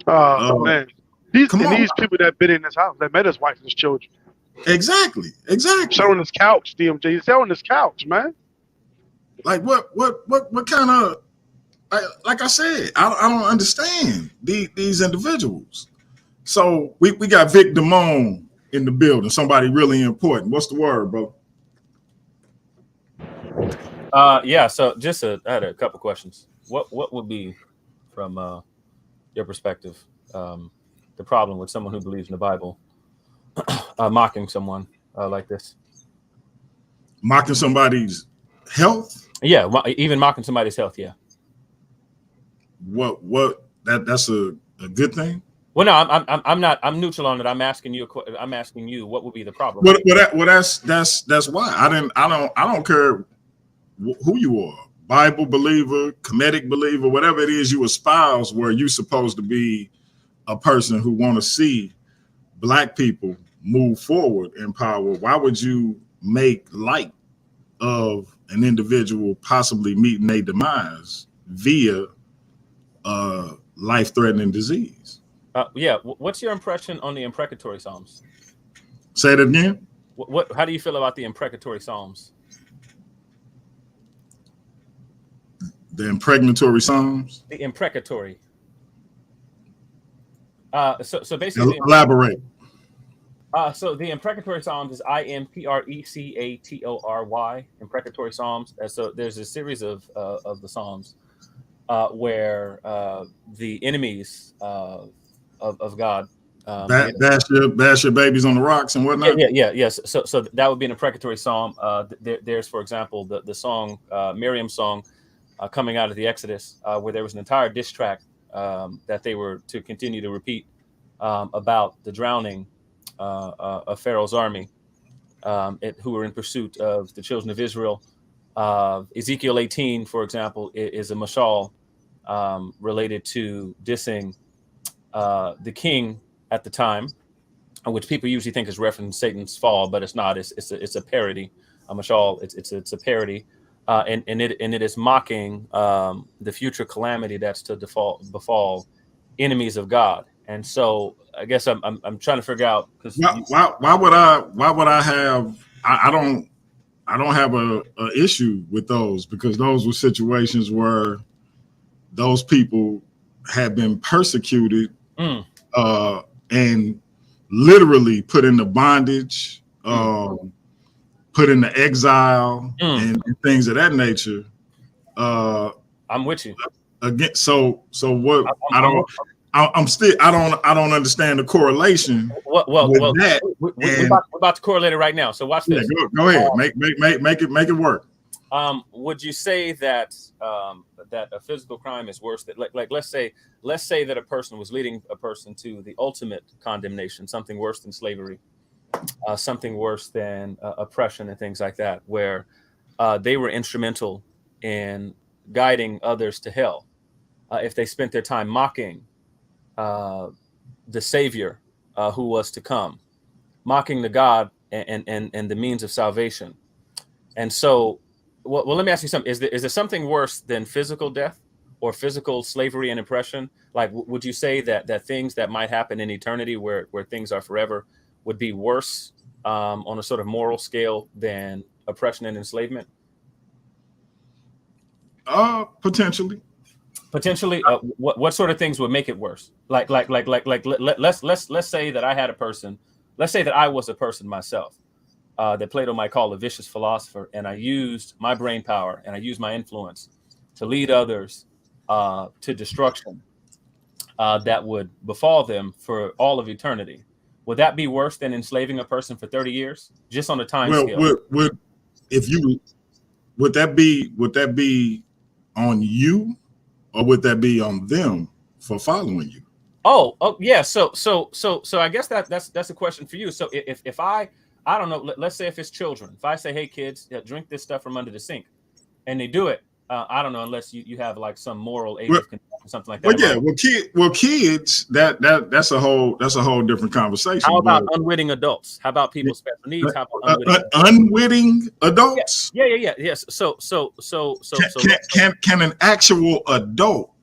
Man, these people that been in this house, that met his wife and his children. Exactly. Sat on his couch, DMJ. He sat on his couch, man. Like what kind of, like I said, I don't understand these individuals. So we got Vic Damone in the building, somebody really important. What's the word, bro? Yeah. So just I had a couple questions. What would be, from your perspective, the problem with someone who believes in the Bible mocking someone like this? Mocking somebody's health? Yeah, even mocking somebody's health. Yeah. What that's a good thing? Well, no, I'm not. I'm neutral on it. I'm asking you. I'm asking you. What would be the problem? That's why I don't care who you are, Bible believer, Kemetic believer, whatever it is you espouse, where you supposed to be a person who want to see Black people move forward in power. Why would you make light of an individual possibly meeting their demise via life-threatening disease? Yeah. What's your impression on the imprecatory Psalms? Say it again. How do you feel about the imprecatory Psalms? The impregnatory Psalms? The imprecatory. So basically, elaborate. So the imprecatory Psalms is IMPRECATORY, imprecatory Psalms. So there's a series of the Psalms where the enemies of God bash your babies on the rocks and whatnot. Yes. So that would be an imprecatory Psalm. There's, for example, the song Miriam's song coming out of the Exodus, where there was an entire diss track that they were to continue to repeat about the drowning of Pharaoh's army, who were in pursuit of the children of Israel. Ezekiel 18, for example, is a mashal related to dissing the king at the time, which people usually think is referencing Satan's fall, but it's not. It's a parody. A mashal. It's a parody. And it is mocking the future calamity that's to befall enemies of God. And so I guess I'm trying to figure out, because why would I have I don't have a issue with those, because those were situations where those people had been persecuted and literally put into bondage, put into exile, and things of that nature. I'm with you. Again, so what? I don't understand the correlation. Well, that. We're about to correlate it right now. So watch this. Yeah, go ahead. Make it work. Would you say that that a physical crime is worse? That like let's say that a person was leading a person to the ultimate condemnation, something worse than slavery, something worse than oppression and things like that, where they were instrumental in guiding others to hell. If they spent their time mocking the Savior who was to come, mocking the God and the means of salvation. And so, well, let me ask you something. Is there something worse than physical death or physical slavery and oppression? Like, would you say that things that might happen in eternity, where things are forever, would be worse on a sort of moral scale than oppression and enslavement? Potentially. What sort of things would make it worse? Like let's say that I had a person. Let's say that I was a person myself that Plato might call a vicious philosopher, and I used my brain power and I used my influence to lead others to destruction that would befall them for all of eternity. Would that be worse than enslaving a person for 30 years, just on a time scale? Would that be on you, or would that be on them for following you? Oh yeah. So I guess that's a question for you. So if I don't know, let's say if it's children, if I say, hey kids, drink this stuff from under the sink, and they do it, I don't know, unless you have like some moral age of something like that. Kids, that's a whole different conversation. How about unwitting adults? How about people with special needs? How about unwitting adults? Yes. So can an actual adult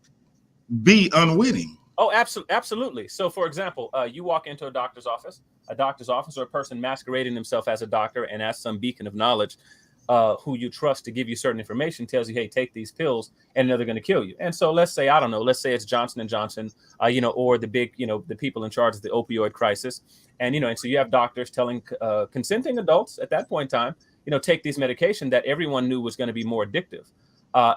be unwitting? Oh, absolutely. So, for example, you walk into a doctor's office or a person masquerading himself as a doctor and as some beacon of knowledge who you trust to give you certain information tells you, hey, take these pills and they're going to kill you. And so let's say, I don't know, let's say it's Johnson & Johnson, or the big, the people in charge of the opioid crisis. And, and so you have doctors telling consenting adults at that point in time, take these medication that everyone knew was going to be more addictive.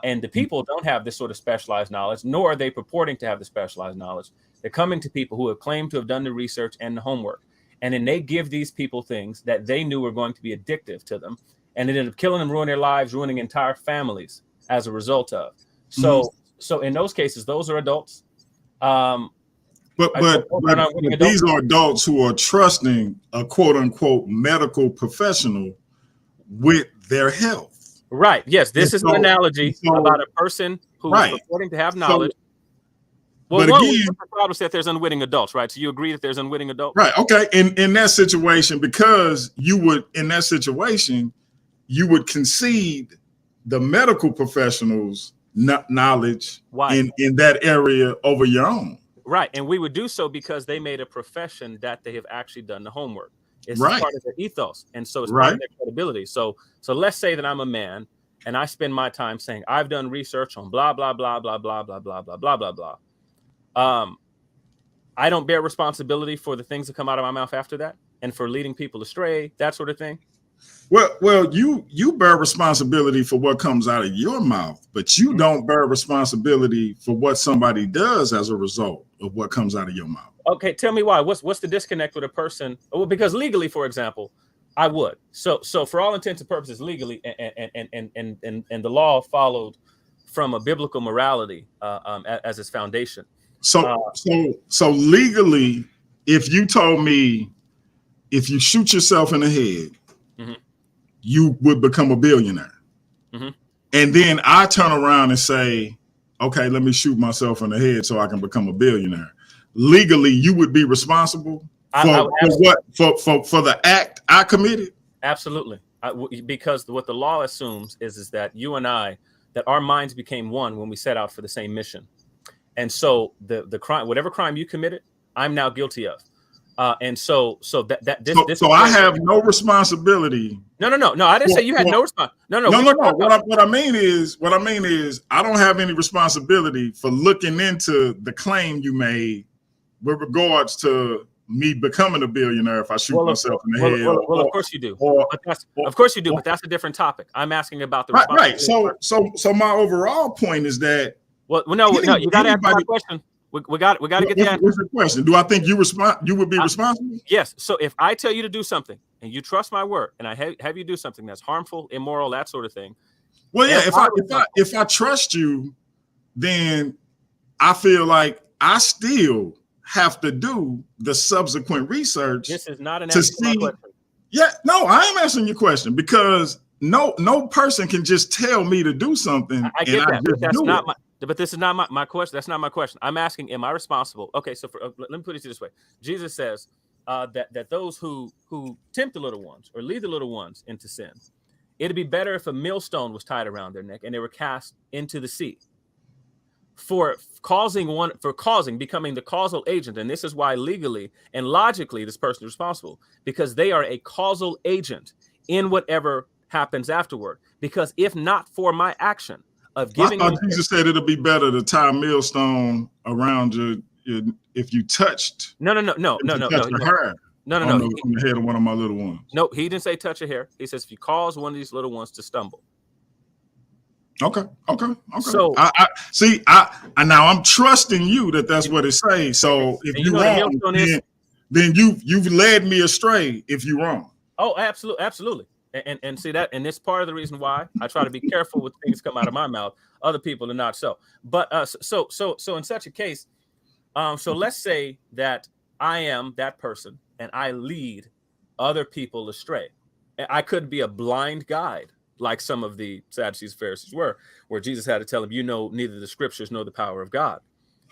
And the people don't have this sort of specialized knowledge, nor are they purporting to have the specialized knowledge. They're coming to people who have claimed to have done the research and the homework. And then they give these people things that they knew were going to be addictive to them. And it ended up killing them, ruining their lives, ruining entire families as a result of. So in those cases, those are adults. But these are adults who are trusting a quote unquote medical professional with their health. Right. Yes. This is an analogy about a person who is purporting to have knowledge. Well, the problem is that there's unwitting adults, right? So you agree that there's unwitting adults? Right. Okay. In that situation, because you would concede the medical professionals' knowledge in that area over your own. Right. And we would do so because they made a profession that they have actually done the homework. It's part of their ethos. And so it's part of their credibility. So let's say that I'm a man and I spend my time saying, I've done research on blah, blah, blah, blah, blah, blah, blah, blah, blah, blah, blah. I don't bear responsibility for the things that come out of my mouth after that and for leading people astray, that sort of thing. Well, you bear responsibility for what comes out of your mouth, but you don't bear responsibility for what somebody does as a result of what comes out of your mouth. Okay, tell me why. What's the disconnect with a person? Well, because legally, for example, I would. So for all intents and purposes, legally, and the law followed from a biblical morality as its foundation. So legally, if you told me if you shoot yourself in the head, you would become a billionaire. And then I turn around and say, okay, let me shoot myself in the head so I can become a billionaire. Legally, you would be responsible for the act I committed? Absolutely. Because what the law assumes is that you and I, that our minds became one when we set out for the same mission. And so the crime, whatever crime you committed, I'm now guilty of. And so I have no responsibility. No. I didn't say you had no response. No. What I mean is I don't have any responsibility for looking into the claim you made with regards to me becoming a billionaire if I shoot myself in the head. Well, of course you do. But that's a different topic. I'm asking about the responsibility. Right. So my overall point is that. Well, no. You got to ask my question. We got to get the answer. What's the question? Do I think you would be responsible? Yes. So if I tell you to do something and you trust my word, and I have you do something that's harmful, immoral, that sort of thing. Well, yeah. If I trust you, then I feel like I still have to do the subsequent research. This is not an answer to my question. Yeah. No, I am answering your question because no person can just tell me to do something. I get that. But that's not my. But this is not my question. That's not my question. I'm asking, am I responsible? Okay, so let me put it this way. Jesus says that those who tempt the little ones or lead the little ones into sin, it'd be better if a millstone was tied around their neck and they were cast into the sea. For becoming the causal agent, and this is why legally and logically this person is responsible, because they are a causal agent in whatever happens afterward. Because if not for my action, of giving, I thought Jesus said it'll be better to tie a millstone around you if you touched. No. On the head of one of my little ones. No, he didn't say touch a hair. He says if you cause one of these little ones to stumble. Okay. So I see. Now I'm trusting you that's what it says. So if you're wrong, then you've led me astray. If you're wrong. Oh, absolutely. And see that, and it's part of the reason why I try to be careful with things come out of my mouth. Other people are not so. But so in such a case, so let's say that I am that person and I lead other people astray. I could be a blind guide, like some of the Sadducees, Pharisees were, where Jesus had to tell them, neither the scriptures nor the power of God.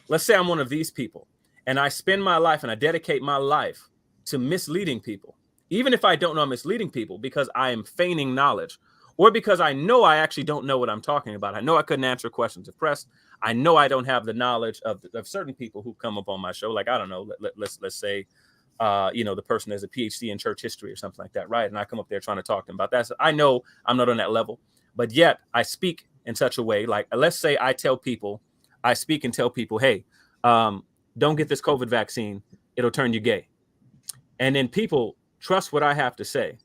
Let's say I'm one of these people, and I spend my life and I dedicate my life to misleading people. Even if I don't know I'm misleading people because I am feigning knowledge or because I know I actually don't know what I'm talking about. I know I couldn't answer questions if pressed. I know I don't have the knowledge of certain people who come up on my show. Like, I don't know, let's say the person has a PhD in church history or something like that, right? And I come up there trying to talk to them about that. So I know I'm not on that level, but yet I speak in such a way, like, let's say I speak and tell people, hey, don't get this COVID vaccine. It'll turn you gay. And then people trust what I have to say,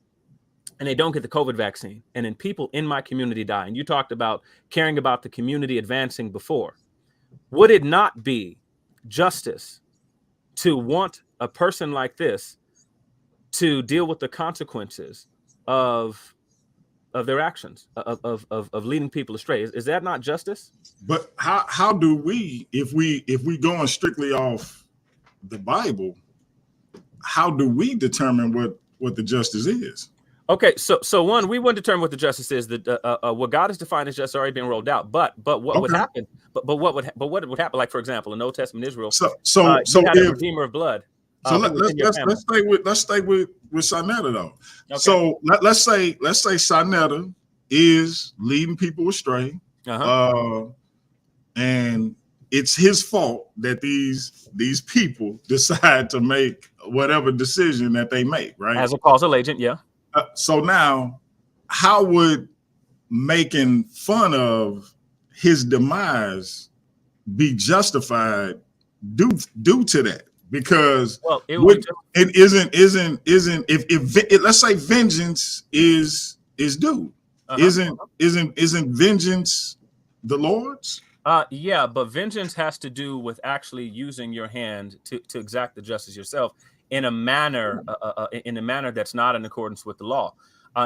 and they don't get the COVID vaccine. And then people in my community die. And you talked about caring about the community advancing before. Would it not be justice to want a person like this to deal with the consequences of their actions, of leading people astray? Is that not justice? But how do we, if we going strictly off the Bible, how do we determine what the justice is? Okay, so one, we wouldn't determine what the justice is. That what God has defined as justice already been rolled out. But what would happen? But what would happen? Like, for example, in Old Testament Israel, So you had a redeemer of blood. So let's stay with SaNeter though. Okay. So let's say SaNeter is leading people astray, and it's his fault that these people decide to make whatever decision that they make, right? As a causal agent, yeah. So now, how would making fun of his demise be justified due to that? Because it isn't if let's say vengeance is due, isn't vengeance the Lord's? Yeah, but vengeance has to do with actually using your hand to exact the justice yourself in a manner that's not in accordance with the law.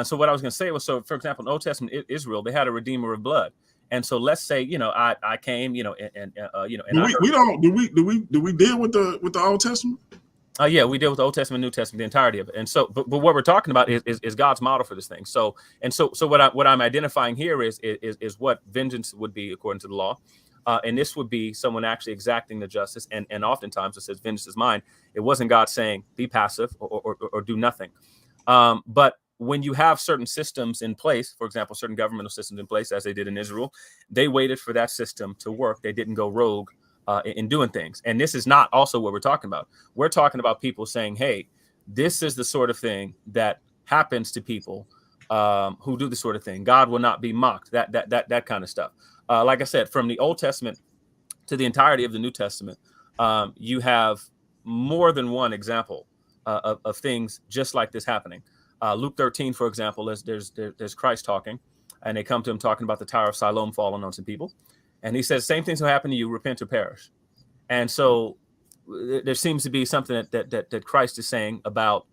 So what I was going to say was, so for example, in Old Testament Israel, they had a redeemer of blood. And so let's say, I came, do we deal with the Old Testament? Yeah, we deal with the Old Testament, New Testament, the entirety of it. And so, but what we're talking about is God's model for this thing. So what I'm identifying here is what vengeance would be according to the law. And this would be someone actually exacting the justice. And oftentimes it says, vengeance is mine. It wasn't God saying, be passive or do nothing. But when you have certain systems in place, for example, certain governmental systems in place, as they did in Israel, they waited for that system to work. They didn't go rogue in doing things. And this is not also what we're talking about. We're talking about people saying, hey, this is the sort of thing that happens to people who do the sort of thing. God will not be mocked, that kind of stuff. Like I said, from the Old Testament to the entirety of the New Testament, you have more than one example of things just like this happening. Luke 13, for example, there's Christ talking, and they come to him talking about the Tower of Siloam falling on some people. And he says, same things will happen to you, repent or perish. And so there seems to be something that Christ is saying about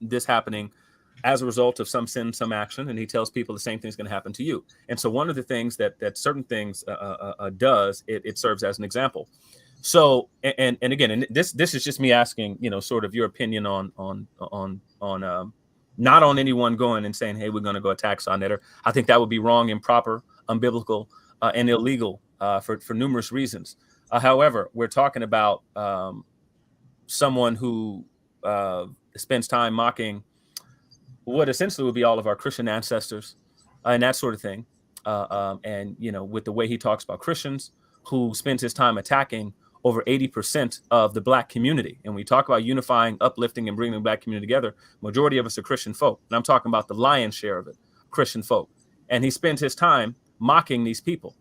this happening as a result of some sin, some action. And he tells people the same thing's going to happen to you. And so one of the things that certain things does, it serves as an example. So, and again, and this is just me asking, sort of your opinion on not on anyone going and saying, hey, we're going to go attack SaNeter. I think that would be wrong, improper, unbiblical, and illegal for numerous reasons. However, we're talking about someone who spends time mocking what essentially would be all of our Christian ancestors and that sort of thing. And, with the way he talks about Christians, who spends his time attacking over 80% of the Black community. And we talk about unifying, uplifting, and bringing the Black community together. Majority of us are Christian folk. And I'm talking about the lion's share of it, Christian folk. And he spends his time mocking these people.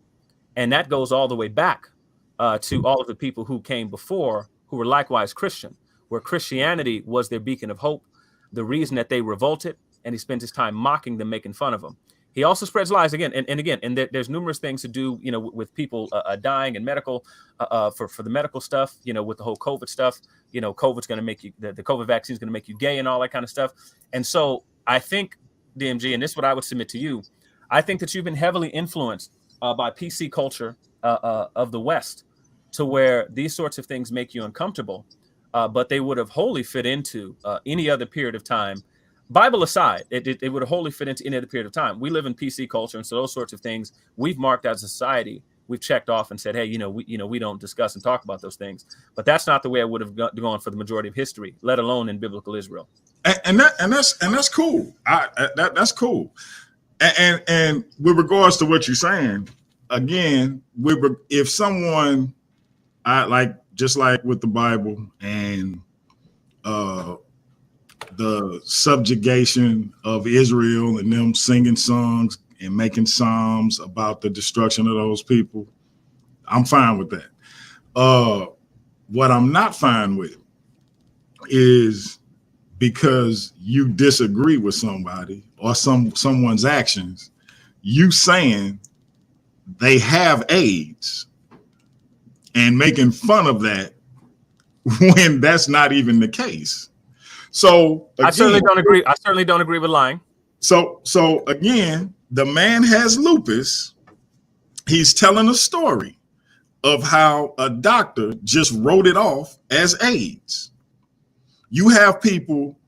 And that goes all the way back to all of the people who came before, who were likewise Christian, where Christianity was their beacon of hope, the reason that they revolted. And he spends his time mocking them, making fun of them. He also spreads lies again, and there's numerous things to do, with people dying and medical, for the medical stuff, with the whole COVID stuff. COVID's going to make you, the COVID vaccine is going to make you gay and all that kind of stuff. And so I think, DMG, and this is what I would submit to you, I think that you've been heavily influenced by PC culture of the West, to where these sorts of things make you uncomfortable, but they would have wholly fit into any other period of time. Bible aside, it would wholly fit into any other period of time. We live in PC culture, and so those sorts of things we've marked as a society. We've checked off and said, hey, we don't discuss and talk about those things. But that's not the way I would have gone for the majority of history, let alone in biblical Israel. And that's cool. That's cool. And with regards to what you're saying, again, if someone, like just like with the Bible and the subjugation of Israel and them singing songs and making psalms about the destruction of those people, I'm fine with that. What I'm not fine with is because you disagree with somebody or someone's actions, you saying they have AIDS and making fun of that when that's not even the case. So again, I certainly don't agree. I certainly don't agree with lying. So again, the man has lupus. He's telling a story of how a doctor just wrote it off as AIDS. You have people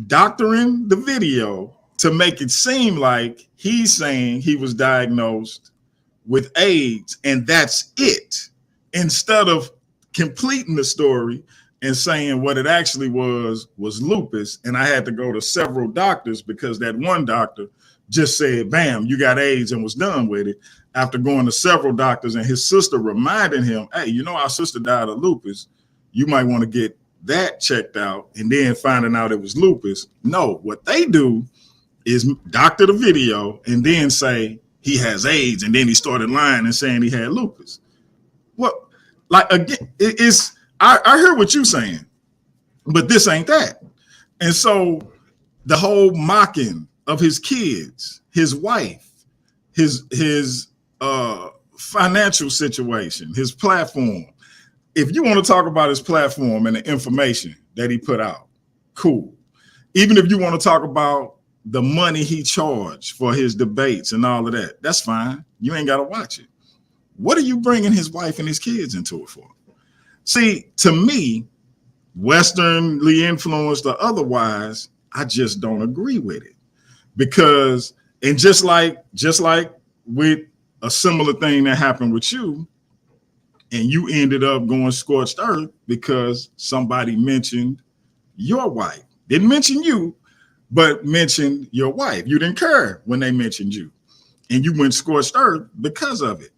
doctoring the video to make it seem like he's saying he was diagnosed with AIDS and that's it, instead of completing the story and saying what it actually was lupus. And I had to go to several doctors because that one doctor just said, bam, you got AIDS, and was done with it, after going to several doctors and his sister reminding him, hey, you know, our sister died of lupus. You might want to get that checked out, and then finding out it was lupus. No, what they do is doctor the video and then say he has AIDS, and then he started lying and saying he had lupus. Well, like, again, I hear what you're saying, but this ain't that. And so the whole mocking of his kids, his wife, his financial situation, his platform. If you want to talk about his platform and the information that he put out, cool. Even if you want to talk about the money he charged for his debates and all of that, that's fine. You ain't got to watch it. What are you bringing his wife and his kids into it for? See, to me, Westernly influenced or otherwise, I just don't agree with it. Because, and just like with a similar thing that happened with you, and you ended up going scorched earth because somebody mentioned your wife. Didn't mention you, but mentioned your wife. You didn't care when they mentioned you, and you went scorched earth because of it.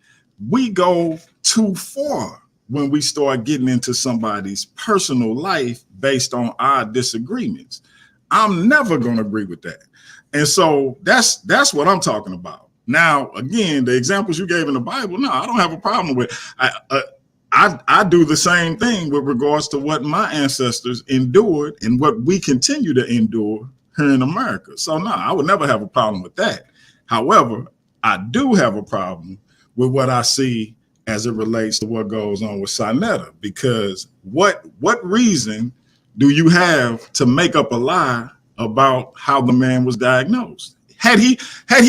We go too far when we start getting into somebody's personal life based on our disagreements. I'm never going to agree with that. And so that's what I'm talking about. Now, again, the examples you gave in the Bible, no, I don't have a problem with. I do the same thing with regards to what my ancestors endured and what we continue to endure here in America. So no, I would never have a problem with that. However, I do have a problem with what I see as it relates to what goes on with SaNeter, because what reason do you have to make up a lie about how the man was diagnosed? Had he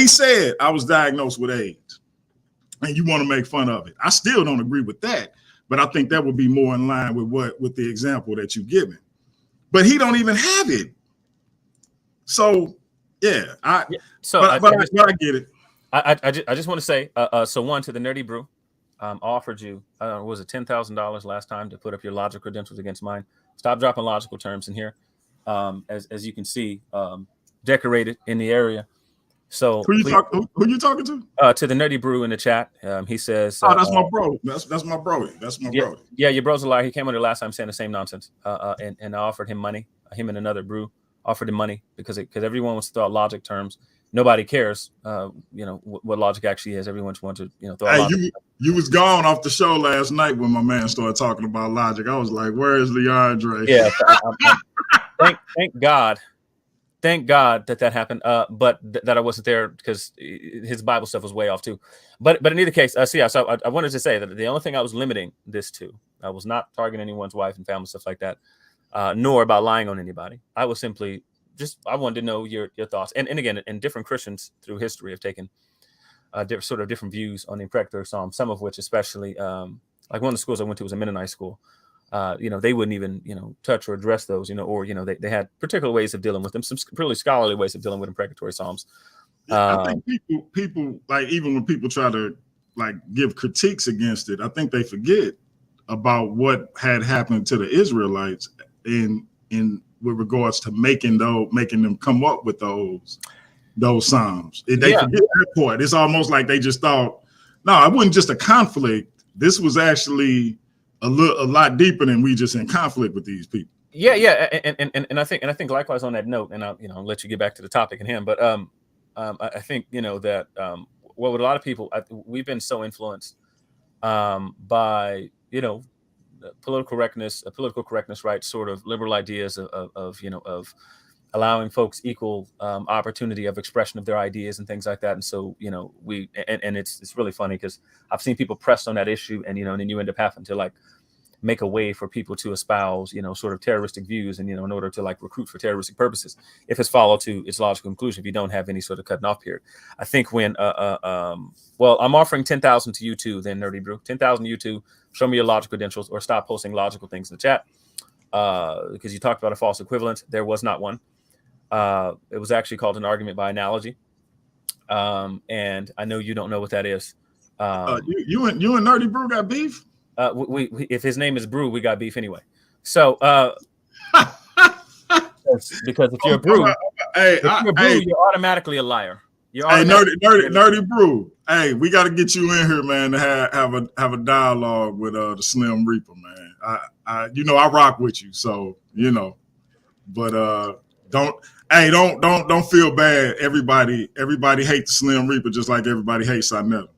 said I was diagnosed with AIDS and you want to make fun of it, I still don't agree with that, but I think that would be more in line with the example that you've given. But he don't even have it. So yeah, I get it. I just want to say, so one, to the Nerdy Brew, offered you, was it $10,000 last time to put up your logic credentials against mine? Stop dropping logical terms in here. As you can see, decorated in the area. So who you talking to? To the Nerdy Brew in the chat. He says, "Oh, that's my bro. That's my bro. That's my bro." Yeah, your bro's a liar. He came on the last time saying the same nonsense. And I offered him money. Him and another brew offered him money because everyone wants to throw out logic terms. Nobody cares, what logic actually is. Everyone just wants to, throw out logic. You was gone off the show last night when my man started talking about logic. I was like, "Where is Leandre?" Yeah. Thank God that happened. But that I wasn't there because his Bible stuff was way off too. But in either case, so I wanted to say that the only thing I was limiting this to, I was not targeting anyone's wife and family, stuff like that, nor about lying on anybody. I was simply I wanted to know your thoughts. And again, and different Christians through history have taken different views on the imprecatory psalm, some of which, especially like one of the schools I went to was a Mennonite school. They wouldn't even, touch or address those, or, they had particular ways of dealing with them, some really scholarly ways of dealing with imprecatory psalms. I think people like, even when people try to like give critiques against it, I think they forget about what had happened to the Israelites in with regards to making them come up with those psalms. They forget that part. It's almost like they just thought, no, it wasn't just a conflict. This was actually a lot deeper than we just in conflict with these people. Yeah, and I think likewise on that note, and I'll I'll let you get back to the topic at hand, but I think that what would a lot of people, we've been so influenced by political correctness, right? Sort of liberal ideas of allowing folks equal opportunity of expression of their ideas and things like that. And so it's really funny because I've seen people press on that issue, and and then you end up having to like make a way for people to espouse, sort of terroristic views, and in order to like recruit for terroristic purposes, if it's followed to its logical conclusion, if you don't have any sort of cutting off period. I think when well, I'm offering 10,000 to you too, then Nerdy Brew, 10,000 you too. Show me your logical credentials, or stop posting logical things in the chat, because you talked about a false equivalent. There was not one. It was actually called an argument by analogy, and I know you don't know what that is. You and Nerdy Brew got beef? We if his name is Brew, we got beef anyway. So because if you're a Brew, you're automatically a liar. Hey, Nerdy Brew. Hey, we got to get you in here, man, to have a dialogue with the Slim Reaper, man. I rock with you, so but don't feel bad. Everybody hates the Slim Reaper just like everybody hates SaNeter.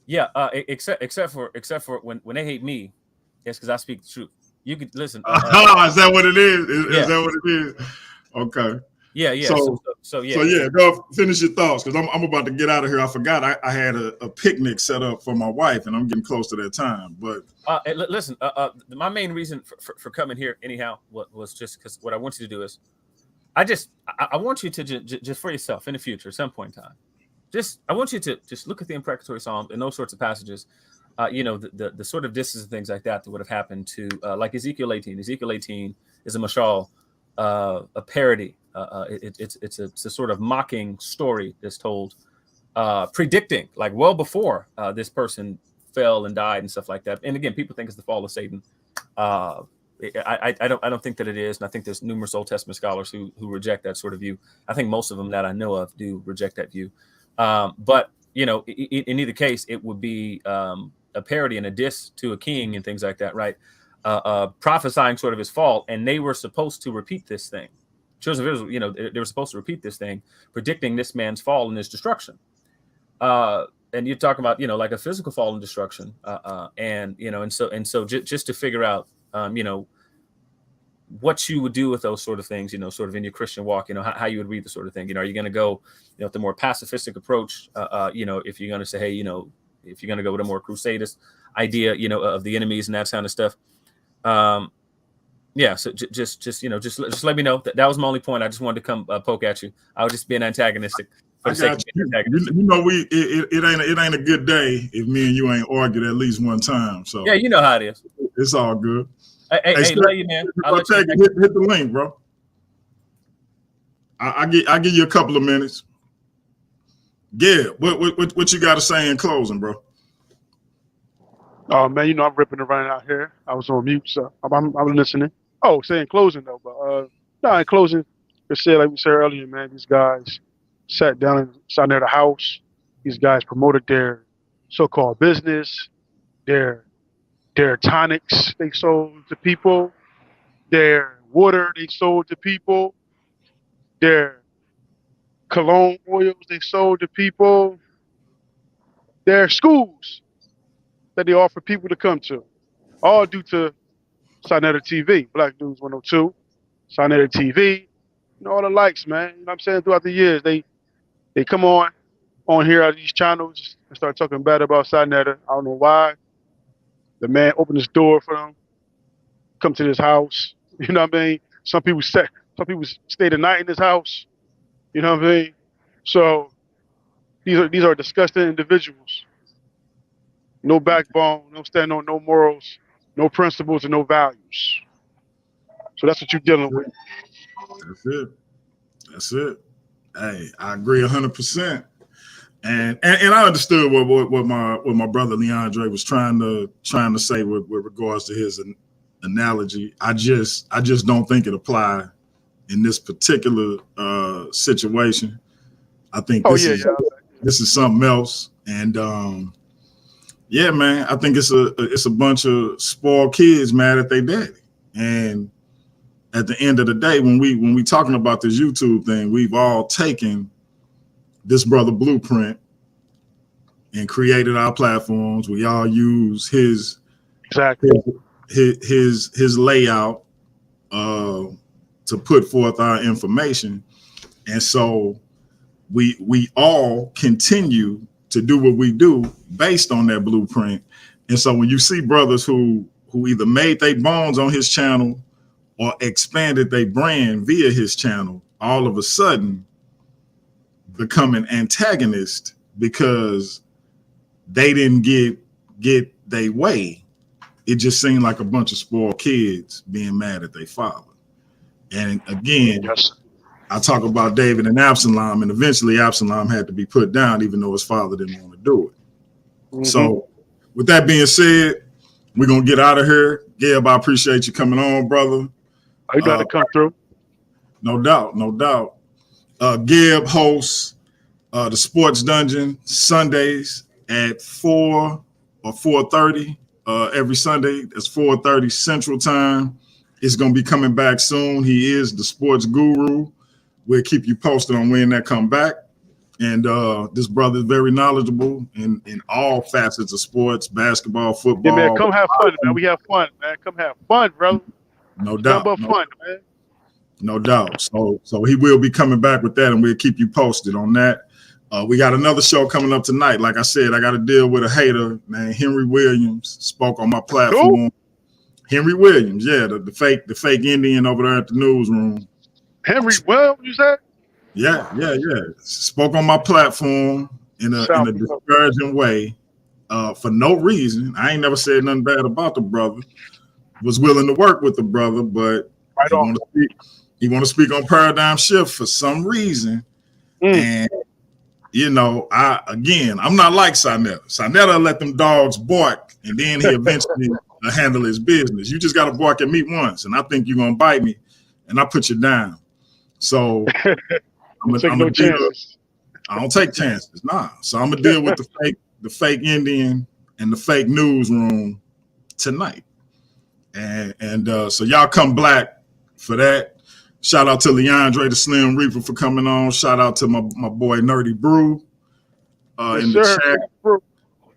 Yeah, except for when they hate me, it's because I speak the truth. You could listen. Is that what it is? Is that what it is? Okay. Yeah. So go finish your thoughts, because I'm about to get out of here. I forgot I had a picnic set up for my wife, and I'm getting close to that time. But listen, my main reason for coming here anyhow was just because what I want you to do is, I want you to just for yourself in the future at some point in time. I want you to just look at the imprecatory Psalms and those sorts of passages, the sort of distances and things like that would have happened to, like Ezekiel 18. Ezekiel 18 is a mashal, a parody. It's a sort of mocking story that's told, predicting like well before this person fell and died and stuff like that. And again, people think it's the fall of Satan. I don't think that it is, and I think there's numerous Old Testament scholars who reject that sort of view. I think most of them that I know of do reject that view. But in either case, it would be a parody and a diss to a king and things like that, right? Prophesying sort of his fall, and they were supposed to repeat this thing. Children of Israel, they were supposed to repeat this thing, predicting this man's fall and his destruction. And you're talking about, like a physical fall and destruction, and so just to figure out, what you would do with those sort of things, sort of in your Christian walk, how you would read the sort of thing. Are you going to go, with the more pacifistic approach? If you're going to say, hey, if you're going to go with a more crusadist idea, of the enemies and that kind of stuff. So just let me know. That was my only point. I just wanted to come poke at you. I was just being antagonistic. I got you. It ain't a good day if me and you ain't argued at least one time. So yeah, you know how it is. It's all good. Hey, love you, man. Hit the link, bro. I give you a couple of minutes. Yeah, what you got to say in closing, bro? Oh man, I'm ripping around out here. I was on mute, so I'm listening. Oh, saying closing though, but no, in closing, just say like we said earlier, man. These guys sat down inside the house. These guys promoted their so-called business, their tonics they sold to people, their water they sold to people, their cologne oils they sold to people, their schools that they offer people to come to, all due to SaNeter TV, Black News 102, SaNeter TV, all the likes, man. You know what I'm saying? Throughout the years, they come on here on these channels and start talking bad about SaNeter. I don't know why. The man opened his door for them, come to this house. You know what I mean? Some people stay the night in this house. You know what I mean? So these are disgusting individuals. No backbone, no stand on no morals, no principles, and no values. So that's what you're dealing with. That's it. Hey, I agree 100%. And I understood what my brother Leandre was trying to say with regards to his analogy. I just don't think it applied in this particular situation. I think this is something else. And Yeah, man. I think it's a bunch of spoiled kids mad at their daddy. And at the end of the day, when we talking about this YouTube thing, we've all taken this brother blueprint and created our platforms. We all use his layout to put forth our information, and so we all continue to do what we do based on that blueprint. And so when you see brothers who either made their bones on his channel or expanded their brand via his channel, all of a sudden become an antagonist because they didn't get their way, it just seemed like a bunch of spoiled kids being mad at their father. And again, yes, I talk about David and Absalom, and eventually Absalom had to be put down, even though his father didn't want to do it. Mm-hmm. So with that being said, we're going to get out of here. Gab, I appreciate you coming on, brother. You got to come through. No doubt, no doubt. Gab hosts the Sports Dungeon Sundays at 4 or 4:30 every Sunday. That's 4:30 Central Time. It's going to be coming back soon. He is the sports guru. We'll keep you posted on when that come back. And this brother is very knowledgeable in all facets of sports, basketball, football. Yeah, man, come have fun, man. We have fun, man. Come have fun, bro. No doubt. Nothing but fun, man. No doubt. So he will be coming back with that, and we'll keep you posted on that. We got another show coming up tonight. Like I said, I got to deal with a hater named Henry Williams. Spoke on my platform. Who? Henry Williams, yeah, the fake Indian over there at the newsroom. Henry Williams, you said? Yeah. Spoke on my platform in a disparaging way for no reason. I ain't never said nothing bad about the brother. Was willing to work with the brother, but he want to speak on paradigm shift for some reason. And you know, I'm not like SaNeter. SaNeter let them dogs bark, and then he eventually handle his business. You just got to bark at me once, and I think you're gonna bite me, and I put you down. So I'm gonna chances. I don't take chances, nah. So I'm gonna deal with the fake Indian and the fake newsroom tonight, and so y'all come black for that. Shout out to Leandre the Slim Reaper for coming on. Shout out to my boy Nerdy Brew in the chat.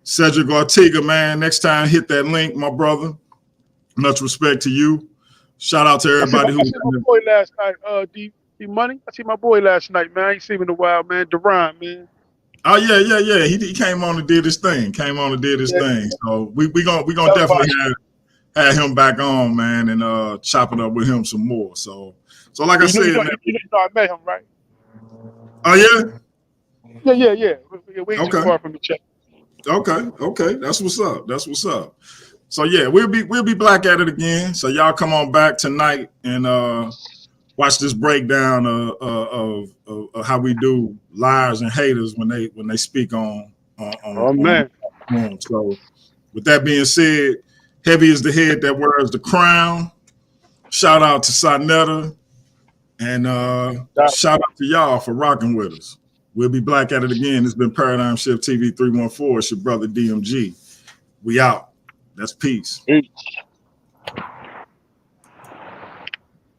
Cedric Ortega, man. Next time, hit that link, my brother. Much respect to you. Shout out to everybody who. I see my boy last night, D Money. I see my boy last night, man. I ain't seen him in a while, man. Duran, man. Oh yeah. He came on and did his thing. Thing. So we gonna definitely have him back on, man, and chop it up with him some more. So like I said, you know I met him, right? Oh yeah. Yeah. We ain't too far from each other. Okay. That's what's up. So yeah, we'll be back at it again. So y'all come on back tonight and watch this breakdown of how we do liars and haters when they speak on man. So with that being said, heavy is the head that wears the crown. Shout out to SaNeter, and shout out to y'all for rocking with us. We'll be back at it again. It's been Paradigm Shift TV 314. It's your brother DMG. We out. That's peace.